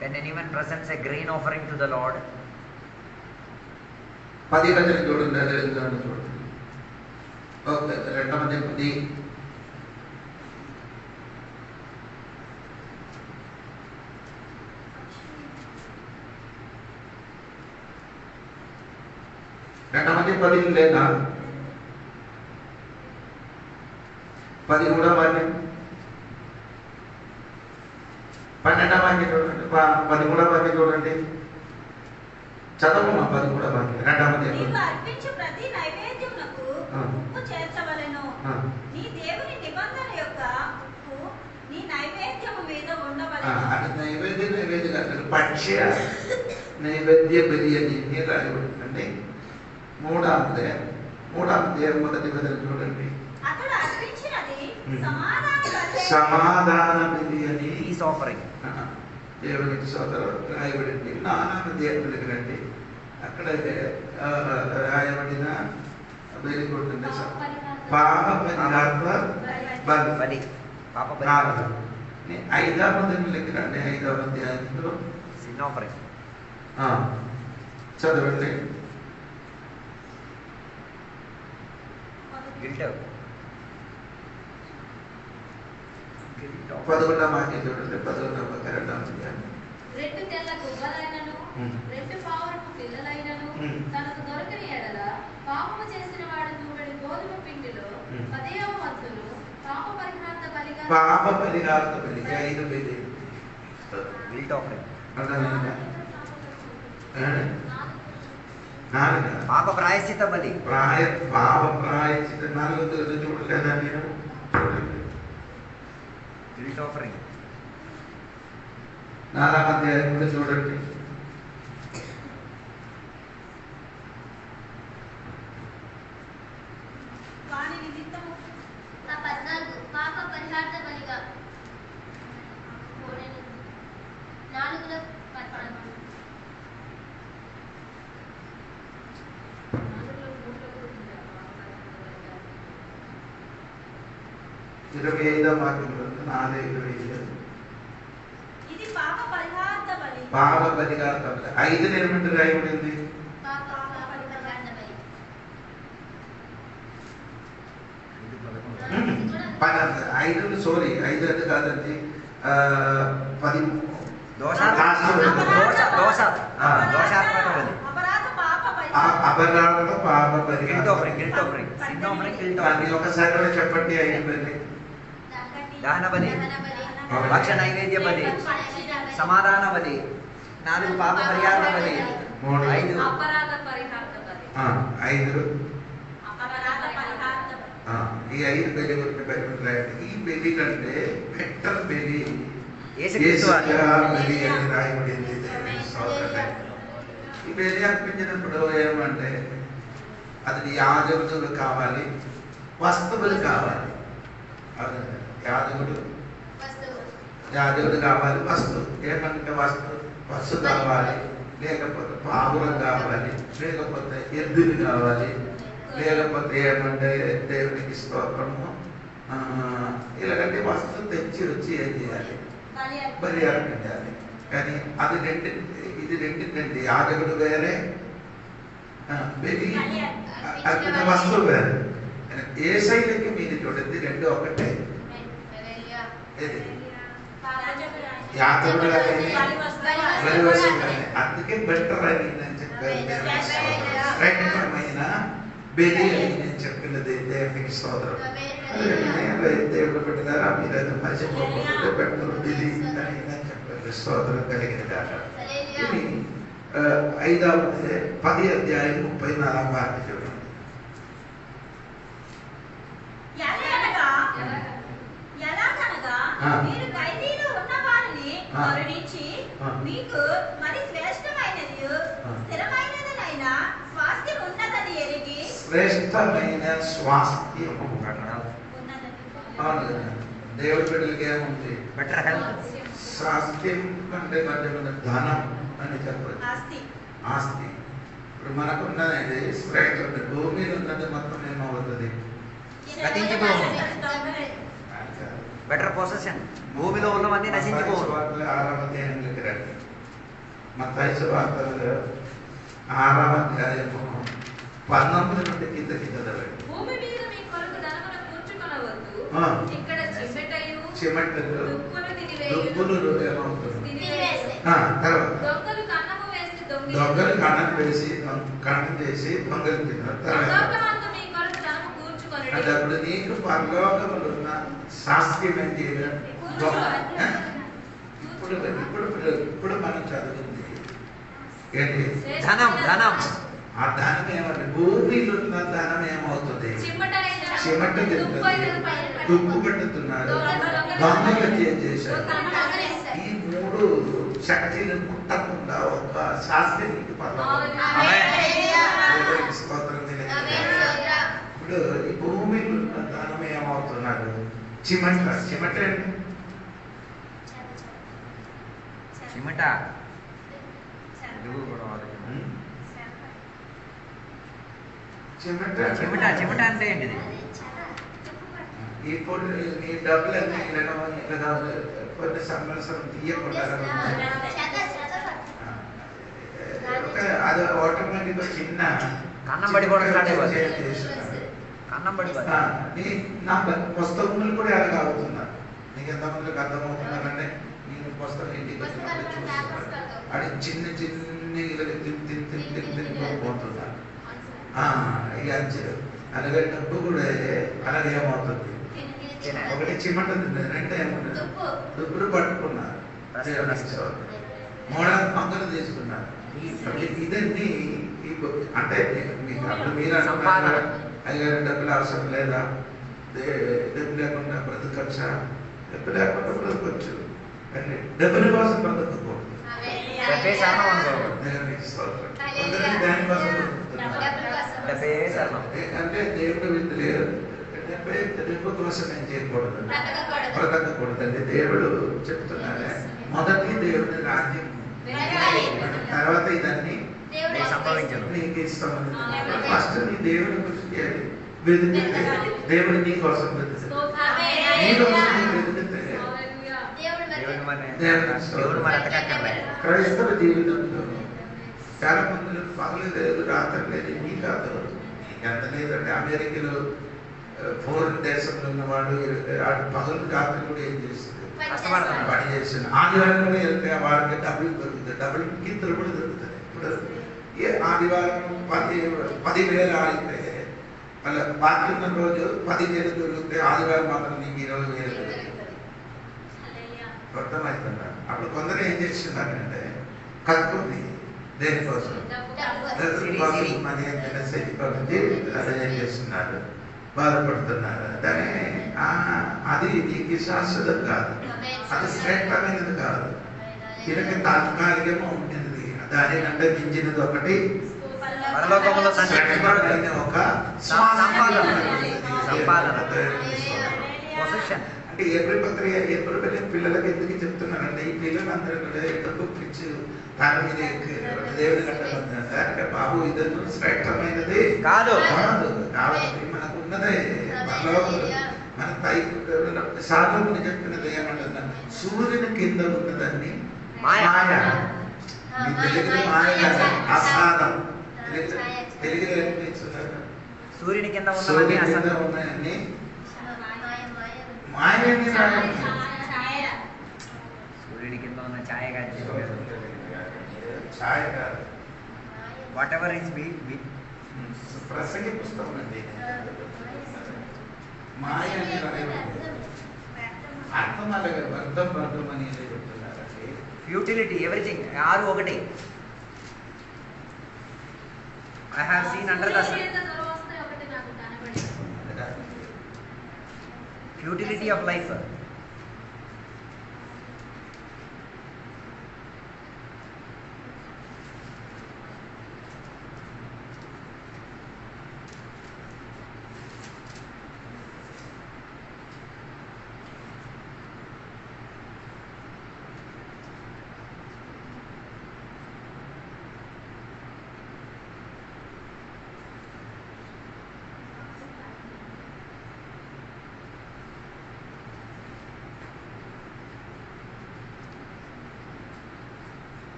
When anyone presents a grain offering to the Lord, 10 వచనం చూడండి. అది చూడండి. ఓకే. 2 10 10 లేదా 10 కూడా వాక్యం 12వ వాక్యం చూడండి. 10 కూడా వాక్యం చూడండి. చదవమా 10 కూడా వాక్యం. 2వ అధ్యాయం. నీవు అర్పించు ప్రతి నైవేద్యమునకు ఉప్పు చేర్చవలెను. నీ దేవుని నిబంధన యొక్క ఉప్పు నీ నైవేద్యము మీద ఉండవలెను. అది నైవేద్యం కాదు. పక్ష నైవేద్య బలి అని రాయబడిందండి. 3వ అధ్యాయం మొదటి వచనం చూడండి. అతడు అర్పించినది సమాధాన బలి అని పీస్ ఆఫరింగ్. దేవునికి సోదరు రాయబడింది. 4వ అధ్యాయంలోకి రండి. అక్కడ రాయబడిన బలి కొట్టింది పాప పరిహార్థ బలి. 5వ అధ్యాయంలోకి రండి. 5వ అధ్యాయంలో సిన్ ఆఫరింగ్. చదవండి. గిల్ట్. 11వ వాక్యం చూడండి. 11వ అధ్యాయం. 2 తెల్ల గువ్వలైనను 2 పావురపు పిల్లలైనను తనకు దొరకని ఎడల పాపము చేసిన వాడు నూనె గోధుమ పిండిలో 10వ వంతును పాప పరిహార్థ బలిగా 5 బలి. Guilt offering. అర్థమైందా? నాలుగు పాప ప్రాయశ్చిత బలి. పాప ప్రాయశ్చిత నాలుగు చూడలేదా నేను? Guilt offering. 4వ అధ్యాయంలో చూడండి. వాని నిమిత్తము 14 పాప పరిహార్థ బలిగా 4లో 14 25వ వాక్యంలో 4:25 ఇది పాప పరిహార్థ బలి. పాప పరిహార్థ బలి. 5 ఏమంటే రాయబడింది? పాప పరిహార్థ బలి. 5 సారీ 5 అది కాదండి. 10 దోషాత్మక బలి. అపరాధ పాప అపరాధ పాప గిల్ట్ పరిహార్థ offering. Guilt offering. Sin offering, guilt దాన్ని ఆఫరింగ్. ఒకసారి కూడా చెప్పండి. 5 బలి. దహన బలి, దహన బలి, భక్ష నైవేద్య బలి, సమాధాన బలి, 4 పాప పరిహార బలి, 5 అపరాధ పరిహార్థ బలి. 5 అపరాధ పరిహార్థ బలి. ఈ 5 బలి గురించి బయటపడలేదు. ఈ బలి కంటే బెటర్ బలి యేసుక్రీస్తు వారి బలి అని రాయబడింది. ఈ బలి అర్పించినప్పుడు ఏమంటే అది యాజకుడు కావాలి, వస్తువులు కావాలి. యాజకుడు కావాలి, వస్తువు ఏమంటే వస్తువు కావాలి, లేకపోతే పావురం కావాలి, లేకపోతే ఎద్దులు కావాలి, లేకపోతే ఏమంటే దేవునికి స్తోత్రము ఇలాగంటే వస్తువు తెచ్చి వచ్చి ఏం చేయాలి? బలి అర్పించాలి. కానీ అది ఇది రెండింటి యాజకుడు వేరే, బలి అర్పించిన వస్తువు వేరే. ఏ శైలికి మీరు చూడండి, రెండు ఒకటే. యాజకుడు కానీ బలి వస్తువు కానీ, అందుకే బెటర్ అని నేను చెప్పాను. శ్రేష్టమైన బలి అని నేను చెప్పినది దేవునికి స్తోత్రం. దేవుడు పెట్టినారా మీరు అది మర్చిపోకుండా పెట్టరు బలి అని నేను చెప్పాను. స్తోత్రం కలిగిన కాక. ఇది 10వ అధ్యాయం 34వ వాక్యం చూడండి. ఎలాగనగా మీరు ఖైదీలో ఉన్న వారిని కరుణించి మీకు మరి శ్రేష్టమైనది స్థిరమైనదైన స్వాస్థ్యం ఉన్నదని ఎరిగి శ్రేష్టమైన స్వాస్థ్యం దేవుడి బిడ్డలకి ఏముంది? Better health. స్వాస్థ్యం అంటే కొంచెం ధనం అని చెప్పచ్చు, ఆస్తి. ఇప్పుడు మనకున్నది శ్రేష్ట భూమి ఉన్నది మొత్తం ఏమవుతుంది? గతించిపోవు. Better position. భూమిలో ఉన్నవన్నీ నశించిపోవు. 6వ అధ్యాయంలోకి రండి. మత్తయి సువార్తలో 6వ అధ్యాయము 19 నుండి కింద చదవండి. భూమి మీద మీ కొరకు ధనమును కూర్చుకొనవద్దు. ఇక్కడ చిమ్మెటయు దుప్పును తినివేయును. తర్వాత దొంగలు కన్నము వేసి దొంగలు కన్నం చేసి దొంగలు తిన్నారు. పరలోకమందు మీ కొరకు ధనము కూర్చుకొనుడి. అంటే అప్పుడు నీకు పరలోకములు ఉన్న శాస్త్రీయం ఏంటి? ఇప్పుడు మనం చదువుతుంది ఏంటి? ధనం. ధనం. ఆ ధనం ఏమంటే భూమిలో ఉన్న ధనం ఏమవుతుంది? చిమట దుప్పు పెట్టుతున్నారు, దొంగలు చేశారు. ఈ 3 శక్తిని ముట్టకుండా ఒక శాస్త్రీనికి స్తోత్రం. ఇప్పుడు ఈ భూమిలో ఉన్న ధనం ఏమవుతున్నారు? చిమట. చిమట అండి చిమట. చిమట. చిమట అంటే ఏంటిది? ఇప్పుడు ఈ డబ్బులన్నీ ఇలా కొన్ని సంవత్సరం తీయకుండా అది ఆటోమేటిక్ చిన్న కన్నం పడిపోవడం స్టార్ట్ అయిపోతుంది. కన్నం పడిపోతుంది. నా పుస్తకములు కూడా అలాగ అవుతున్నారు. నీకు ఎంతమందికి అర్థమవుతున్నారంటే నేను పుస్తకం ఇంటికి వచ్చినప్పుడు చూస్తున్నాను. అది చిన్న పోతున్నారు. ఈ అంచెలు అలాగే డబ్బు కూడా అలాగే ఏమవుతుంది? ఒకటి చిమ్మట రెండో ఏమవుతుంది? దుబ్బులు పట్టుకున్నారు, 3 మందులు తీసుకున్నారు. ఇదన్నీ ఈ అంటే మీకు అప్పుడు మీరు సంపాదన. అయ్యారు డబ్బులు అవసరం లేదా, డబ్బు లేకుండా బ్రతకచ్చా, డబ్బు లేకుండా బ్రతకొచ్చు, కానీ డబ్బుల కోసం బ్రతకకూడదు. డబ్బే శరణం అనుకోకూడదు. దేవునికి స్తోత్రం. కొందరికి దానికోసం బ్రతుకుతున్నారు. అంటే దేవుడు విద్య లేదు, డబ్బు కోసం ఏం చేయకూడదు, బ్రతకకూడదండి. దేవుడు చెప్తున్నారే, మొదటి దేవుడి రాజ్యం, తర్వాత ఇదన్నీ సంభవించదు. నీకు ఇస్తామని. ఫస్ట్ నీ దేవుని గురించి వెతికితే దేవుడు నీ కోసం వెతుకుతాడు. నీ కోసం నీకు వెతికితే దేవుడు మన ఎతకక్కర్లేదు. క్రైస్తవ జీవితంలో చాలా మంది పగలు లేదు, రాత్రి లేదు, నీ కాదు. ఎంత లేదంటే అమెరికాలో ఫోరెన్ దేశంలో ఉన్నవాడు పగలు రాత్రి కూడా ఏం చేస్తుంది, పని చేస్తుంది. ఆదివారం కూడా వెళ్తే వాడికి డబ్బులు దొరుకుతాయి, డబ్బులు కిందలు కూడా దొరుకుతాయి. ఇప్పుడు ఆదివారం 10,000 అయితే వాళ్ళ బాకీ ఉన్న రోజు 10,000 దొరికితే ఆదివారం మాత్రం నీకు 20,000 దొరుకుతుంది. అర్థమవుతుందా? అప్పుడు కొందరు ఏం చేస్తున్నారంటే కట్టుకుంది దేనికోసం, మనీ అదే ఏం చేస్తున్నారు, బాధపడుతున్నారు. దాని అది నీకు శాశ్వతం కాదు, అది శ్రేష్టమైనది కాదు, దీనికి తాత్కాలికము ఉంటుంది. దానికంటే మించినది ఒకటి పరలోకములో శ్రేష్టమైన ఒక సంపాదన. అంటే ఎప్పుడు పిల్లలకి ఎందుకు చెప్తున్నారంటే, ఈ పిల్లలందరూ కూడా ఎందుకు పిచ్చి దాని మీద దేవుడి కట్టాలంటే బాబు ఇదంతా శ్రేష్టమైనది కాదు. కాబట్టి మనకు ఉన్నదే మన పైకి సాధకుని చెప్పినది ఏమంటున్నా, సూర్యుని కింద ఉన్నదాన్ని మాయ. మీ తెలుగులో మాయ కాదు, అసాధం. తెలుగులో ఏమిస్తున్నారు, సూర్యుని కింద సూర్యుని కింద ఉన్న ఉన్నాయని మాయని రాయడం. సూర్యుని కింద ఉన్న ఛాయ కాదు, ఛాయ కాదు, వాట్ ఎవర్ ఇస్ ప్రసంగి పుస్తకం అండి. మాయ అని రాయడం అర్థం అలాగే వర్ధం అని చెప్తున్నారండి. ఫ్యూటిలిటీ, ఎవ్రీథింగ్, ఆరు ఒకటి. I have seen under the futility of life.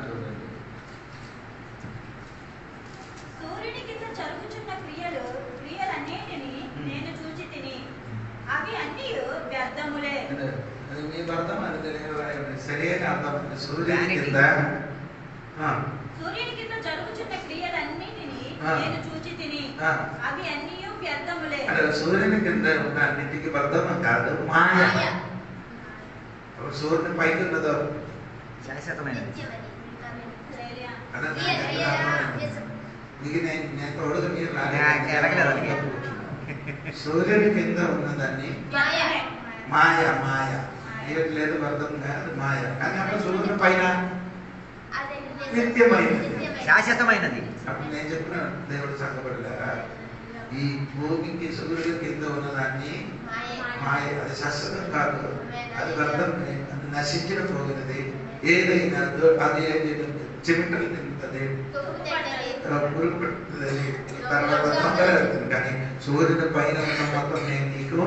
చూడండి. సూర్యుని కింద జరుగుచున్న క్రియలన్నిటిని నేను చూచి తిని, అవి అన్నీ వ్యర్థములే. అది మీ అర్థం, అది తెలియదు సరైన అర్థం. సూర్యుని కింద జరుగుచున్న క్రియలన్నిటిని నేను చూచి తిని, అవి అన్నీ వ్యర్థములే. సూర్యుని కింద ఉన్న అన్నిటికీ అర్థం కాదు, మాయ. సూర్యుని పైకి ఉన్నదో శాశ్వతమైనది. నేను తోడుగా మీరు ఎలగలేదు. సూర్యుని కింద ఉన్నదాన్ని మాయ, మాయ ఏం లేదు, అర్థం కాదు, మాయ. కానీ అప్పుడు సూర్యుని పైన నిత్యమైనది, శాశ్వతమైనది. అప్పుడు నేను చెప్పిన దేవుడు సంగపడలేరా, ఈ భూమికి సూర్యుడి కింద ఉన్నదాన్ని మాయ, అది శాశ్వతం కాదు, అది అర్థం, అది నశించిన పోగినది. ఏదైనా అది చిమిటలు తింటుంది, పురుగు పెడుతుంది, తర్వాత తొందర వెళ్తుంది. కానీ సూర్యుని పైన ఉన్న మొత్తం నేను నీకు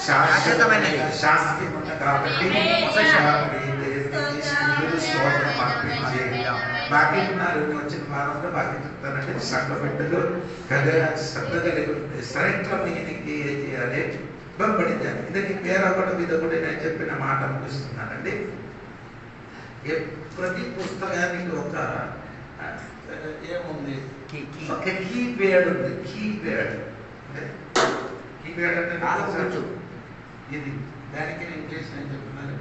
శాశ్వతమైనది, శాశ్వతమైన కాబట్టి స్తోత్రం అర్పించి బాకీ ఉన్నారు. వచ్చిన వారంలో బాకీ చెప్తానంటే సంఘ బిడ్డలు శ్రద్ధ కలిగి ఉంటే శ్రేష్టమైనకి ఏం చేయాలి, పంపడించాలి. ఇది వేరొకటి మీద కూడా నేను చెప్పిన మాట అనిపిస్తున్నానండి. ప్రతి పుస్తకానికి ఒక ఏముంది, ఒక కీప్యాడ్ ఉంది. కీప్యాడ్ అంటే ఇది దానికి ఇంగ్లీష్ ఏం చెప్తున్నారు?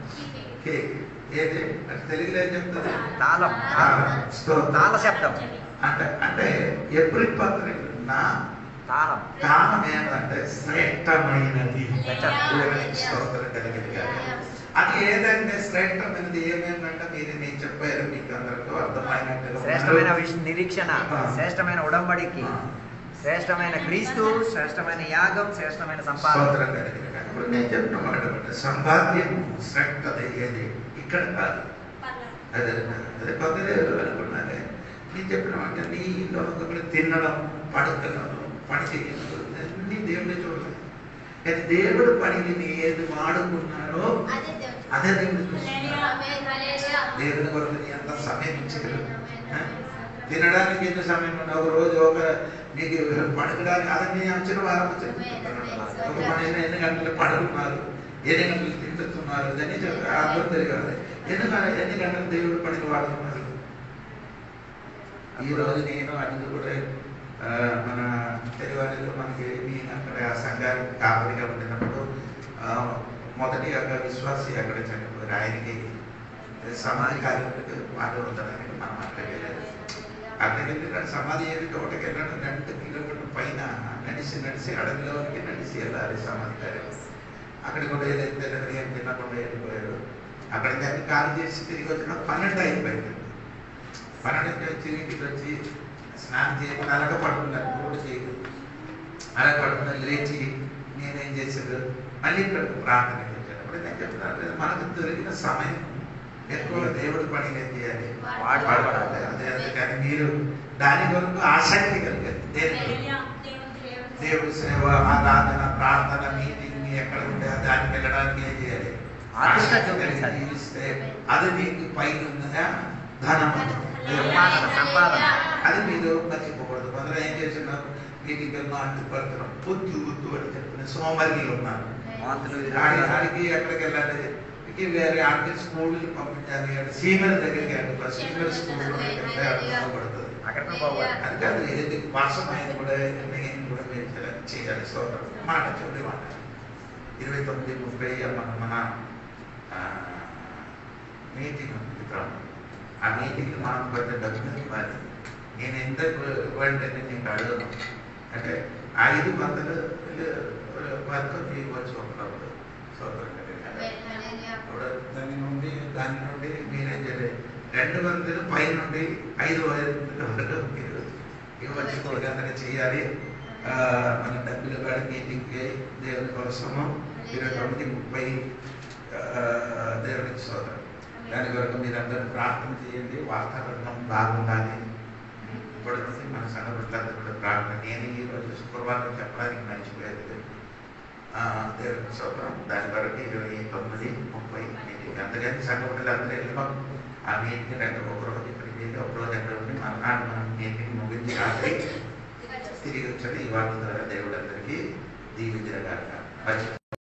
కేక్. ఏది అంటే తెలుగులో ఏం చెప్తుంది? తాళం. తాళ శబ్దం అంటే ఎప్పుడు నా తాళం. తాళం ఏంటంటే శ్రేష్టమైనది. Better. దేవునికి స్తోత్రం కలిగింది. అది ఏదంటే శ్రేష్టమైనది ఏమేమంటే మీరు చెప్పారు, మీకు అందరికీ అర్థమైనట్టుగా శ్రేష్టమైన నిరీక్షణ, శ్రేష్టమైన ఉడంబడికి, శ్రేష్టమైన క్రీస్తు, శ్రేష్టమైన యాగం, శ్రేష్టమైన సంపాదన. స్తోత్రం కలిగింది. ఇప్పుడు నేను చెప్పిన మాట సంపాద్యం శ్రేష్టత ఏది ఇక్కడ కాదు. అదే అదే పదవే అనుకున్నానే. నేను చెప్పిన మాట నీ లోకంలో తినడం, పడుకోవడం, పని చేయడం అన్ని దేవుడే చూడలేదు. కానీ దేవుడు పనిని ఏది వాడుకున్నారో అదే దేవుడు చూస్తున్నాడు. దేవుని కొరకు ఎంత సమయం ఇచ్చగలరు? తినడానికి ఎంత సమయం ఉన్నా ఒక రోజు ఒక నీకు పడకడానికి అదన్నీ అంచిన వారం చెప్తున్నాడు. ఒక పని ఎన్ని గంటలు పడుకున్నారు, ఎన్ని గంటలు తింటున్నారు, ఇదన్నీ అర్థం తెలియదు. ఎన్ని గంటలు దేవుడు పనికి వాడుతున్నారు. ఈ రోజు నేను అది కూడా మన తెలుగులో మనకి నేను అక్కడ ఆ సంఘానికి కాపరిగా ఉండినప్పుడు మొదటి యొక్క విశ్వాసి అక్కడ చనిపోయారు. ఆయనకి సమాధి కార్యక్రమానికి వాళ్ళు ఉండడానికి మనం అక్కడికి వెళ్ళాలి. అక్కడికి వెళ్ళిన సమాధి ఏది ఒకటికి వెళ్ళడం 2 కిలోమీటర్ల పైన నడిచి అడవిలోకి నడిచి వెళ్ళాలి సమాధి కార్యక్రమం. అక్కడికి కూడా ఏదైతే ఏం తినకుండా వెళ్ళిపోయారు. అక్కడికి అన్ని కాల్ చేసి తిరిగి వచ్చిన 12 అయిపోయింది. 12 వచ్చి ఇంటికి వచ్చి స్నానం చేయకుండా అలాగే పడుకున్నారు. కూడా చేయదు అలా పడుకున్నారు. లేచి నేనేం చేశాడు మళ్ళీ ఇక్కడ ప్రార్థన చేశాను. అప్పుడు నేను చెప్తున్నాను మనకు దొరికిన సమయం ఎక్కువ దేవుడి పని ఏం చేయాలి, వాడబడాలి. అదే అందుకని మీరు దాని వరకు ఆసక్తి కలిగారు. దేవుడి సేవ, ఆరాధన, ప్రార్థన, మీటింగ్ ఎక్కడ ఉంటే దానికి వెళ్ళడానికి ఏం చేయాలి, ఇస్తే అది మీకు పైన ఉన్నదా ధనం సంపాదన. అది మీరు మర్చిపోకూడదు. కొందరు ఏం చేస్తున్నారు, మీటింగ్ పడుతున్నాం పొద్దు వద్దు అని చెప్పిన సోమరిలు ఉన్నారు. ఆడికి ఎక్కడికి వెళ్ళాలి, వేరే ఆడికి స్కూల్ పంపించాలి, సీనియర్ దగ్గరికి సీనియర్ స్కూల్ పడుతుంది. అది కాదు ఏదైతే వాసమైన కూడా చేయాలి. స్తోత్రం. మాట చివరి మాట 29:30 మన మీటింగ్ ఉంది. ఆ మీటింగ్ మనం కొంచెం డబ్బులు ఇవ్వాలి. నేను ఎందుకు ఇవ్వండి నీకు అడగను అంటే 5 మందులు వర్గం ఇవ్వచ్చు ఒకప్పుడు. స్తోత్రం. దాని నుండి మీరేం చేయాలి, 2 మందులు పై నుండి 5 వరకు మీరు ఇవ్వచ్చు. చేయాలి. మన డబ్బులు కూడా మీటింగ్కి దేవుని కోసము 29:30 దేవునికి స్తోత్రం. దాని కొరకు మీరందరూ ప్రార్థన చేయండి. వాతావరణం బాగుండాలి. ఇప్పుడు మన సంఘటనలందరూ కూడా ప్రార్థన. నేను ఈరోజు శుక్రవారం చెప్పడానికి మర్చిపోయేది దేవునికి స్తోత్రం. దాని కొరకు 29:30 మీటింగ్. అందుకని సంఘటనలందరూ వెళ్ళాం. ఆ మీటింగ్ అంటే ఒకరోజు ఇక్కడికి వెళ్ళి ఒకరోజు అక్కడ ఉండి మర్నాడు మనం మీటింగ్ ముగించి రాత్రి తిరిగి వచ్చాడు. ఈ వాటి ద్వారా దేవుడు అందరికీ దీవించగాక.